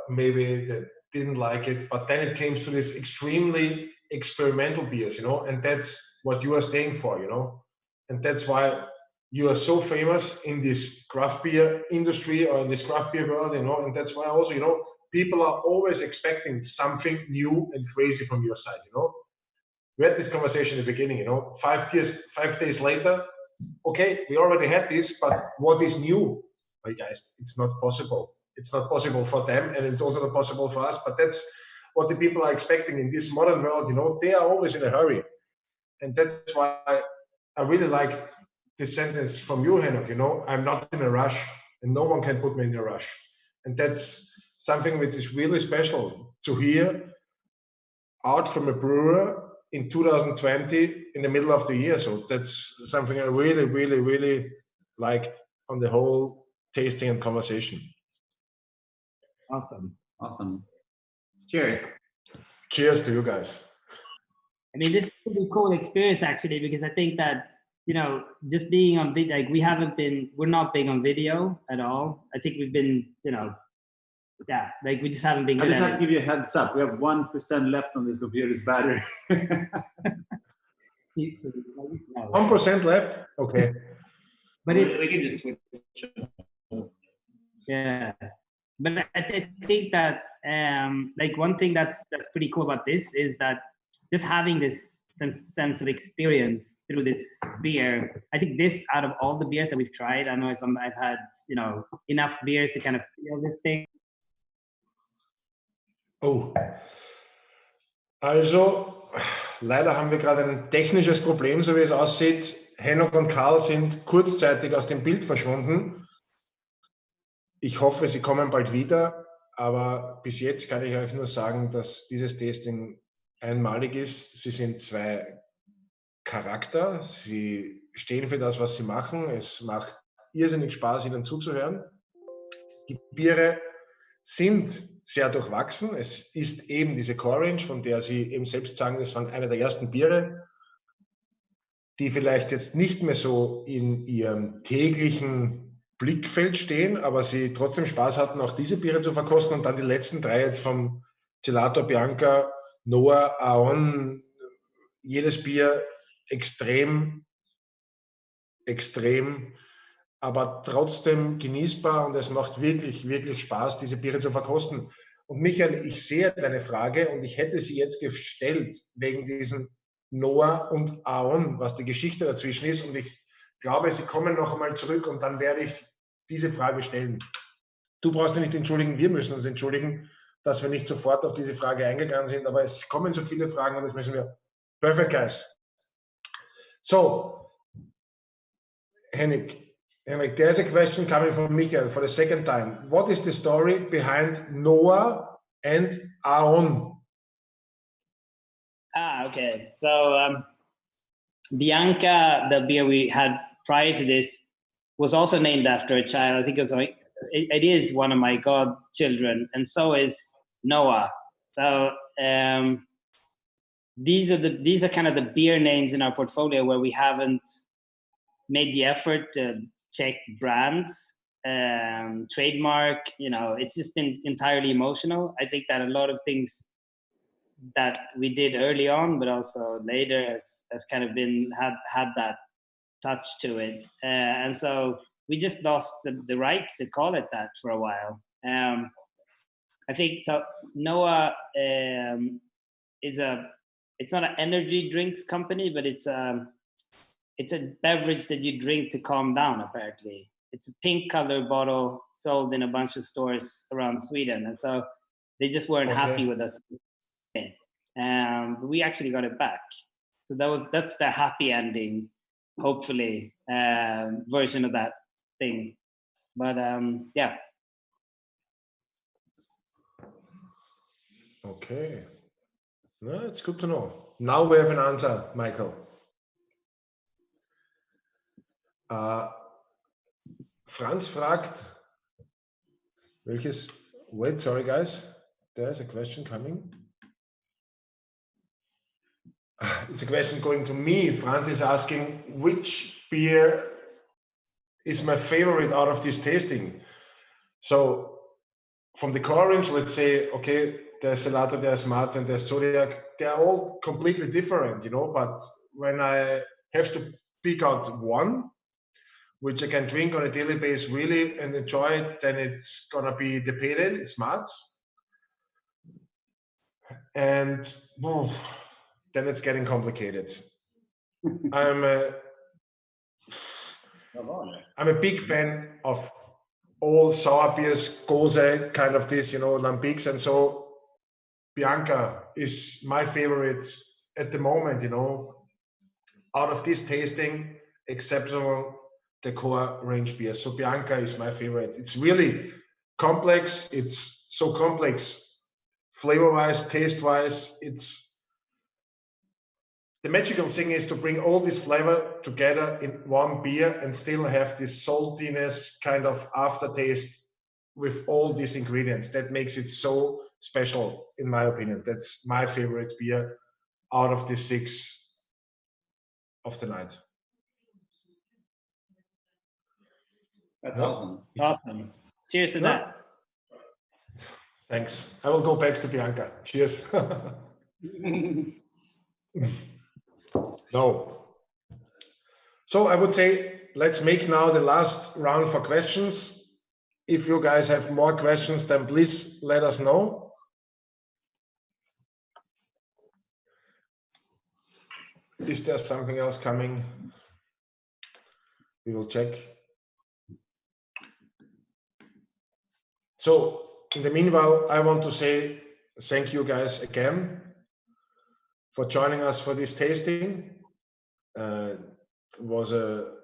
S1: maybe they didn't like it, but then it came to this extremely experimental beers, and that's what you are staying for, and that's why you are so famous in this craft beer industry or in this craft beer world, and that's why also, people are always expecting something new and crazy from your side, We had this conversation in the beginning, 5 days later, okay, we already had this, but what is new? Well, guys, it's not possible. It's not possible for them, and it's also not possible for us, but that's what the people are expecting in this modern world, they are always in a hurry. And that's why I really liked this sentence from you, Henok, I'm not in a rush, and no one can put me in a rush. And that's something which is really special to hear out from a brewer in 2020 in the middle of the year. So that's something I really, really, really liked on the whole tasting and conversation.
S2: Awesome. Cheers.
S1: Cheers to you guys.
S3: This is a pretty cool experience actually, because I think that, just being on video, like we're not big on video at all. I think we've been, we just haven't been good at it.
S2: I just have to give you a heads up. We have 1% left on this computer's battery.
S1: 1% left? Okay.
S3: But
S2: we can just switch.
S3: Yeah. But I think that one thing that's pretty cool about this is that just having this sense of experience through this beer. I think this, out of all the beers that we've tried, I don't know if I've had enough beers to kind of feel this thing.
S1: Oh, also leider haben wir gerade ein technisches Problem, so wie es aussieht. Henok und Karl sind kurzzeitig aus dem Bild verschwunden. Ich hoffe, sie kommen bald wieder, aber bis jetzt kann ich euch nur sagen, dass dieses Tasting einmalig ist. Sie sind zwei Charakter. Sie stehen für das, was sie machen. Es macht irrsinnig Spaß, ihnen zuzuhören. Die Biere sind sehr durchwachsen. Es ist eben diese Core Range, von der Sie eben selbst sagen, das waren eine der ersten Biere, die vielleicht jetzt nicht mehr so in Ihrem täglichen Blickfeld stehen, aber Sie trotzdem Spaß hatten, auch diese Biere zu verkosten. Und dann die letzten drei jetzt vom Gelato, Bianca, Noah, Aon, jedes Bier extrem, aber trotzdem genießbar, und es macht wirklich, wirklich Spaß, diese Biere zu verkosten. Und Michael, ich sehe deine Frage und ich hätte sie jetzt gestellt wegen diesen Noah und Aon, was die Geschichte dazwischen ist, und ich glaube, sie kommen noch einmal zurück und dann werde ich diese Frage stellen. Du brauchst dich nicht entschuldigen, wir müssen uns entschuldigen, dass wir nicht sofort auf diese Frage eingegangen sind, aber es kommen so viele Fragen und das müssen wir. Perfect, guys. So, Henok, there's a question coming from Michael for the second time. What is the story behind Noah and Aon?
S3: Okay. So Bianca, the beer we had prior to this, was also named after a child. I think it is one of my godchildren, and so is Noah. So these are kind of the beer names in our portfolio where we haven't made the effort to check brands, trademark. It's just been entirely emotional. I think that a lot of things that we did early on, but also later, has kind of had that touch to it, and so we just lost the right to call it that for a while. I think so. Noah it's not an energy drinks company, but it's a beverage that you drink to calm down. Apparently, it's a pink color bottle sold in a bunch of stores around Sweden, and so they just weren't happy with us. But we actually got it back. So that's the happy ending, hopefully, version of that thing. But yeah.
S1: Okay. No, it's good to know. Now we have an answer, Michael. Franz fragt, wait, sorry guys, there's a question coming. It's a question going to me. Franz is asking, which beer is my favorite out of this tasting? So from the core range, let's say, okay, there's Gelato, there's Mats, and there's Zodiac. They're all completely different, but when I have to pick out one, which I can drink on a daily basis really and enjoy it, then it's gonna be the Pale Ale, it's Mats. And then it's getting complicated. I'm a big fan of all sour beers, Gose, kind of this, Lambics, and so Bianca is my favorite at the moment, out of this tasting, exceptional the core range beer. So Bianca is my favorite. It's really complex. It's so complex, flavor-wise, taste-wise. The magical thing is to bring all this flavor together in one beer and still have this saltiness kind of aftertaste with all these ingredients. That makes it so special, in my opinion. That's my favorite beer out of the 6 of the night.
S2: That's awesome.
S3: Awesome. Cheers to that.
S1: Thanks. I will go back to Bianca. Cheers. No. So I would say, let's make now the last round for questions. If you guys have more questions, then please let us know. Is there something else coming? We will check. So in the meanwhile, I want to say thank you guys again for joining us for this tasting. It was a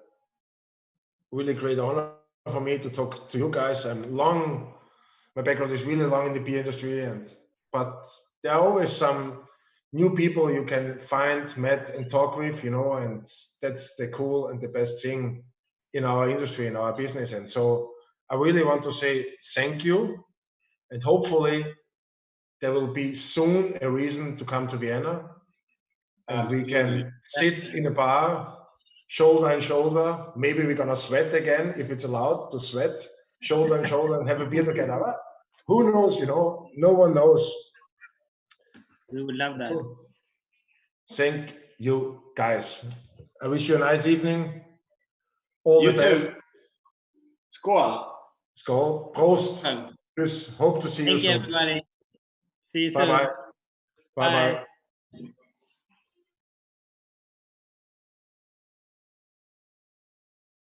S1: really great honor for me to talk to you guys. My background is really long in the beer industry, but there are always some new people you can find, met, and talk with, you know, and that's the cool and the best thing in our industry, in our business. And so I really want to say thank you, and hopefully there will be soon a reason to come to Vienna, and
S2: Absolutely.
S1: we can sit in a bar, shoulder and shoulder. Maybe we're gonna sweat again, if it's allowed to sweat, shoulder and shoulder, and have a beer together. Who knows, you know? No one knows.
S3: We would love that.
S1: Thank you, guys. I wish you a nice evening. All
S2: You
S1: the best.
S2: too. Skål.
S1: Skål. Prost.
S3: Well,
S1: Just hope to see you
S3: thank you,
S1: soon.
S3: everybody. See you soon.
S1: Bye-bye. Bye-bye.
S3: Bye.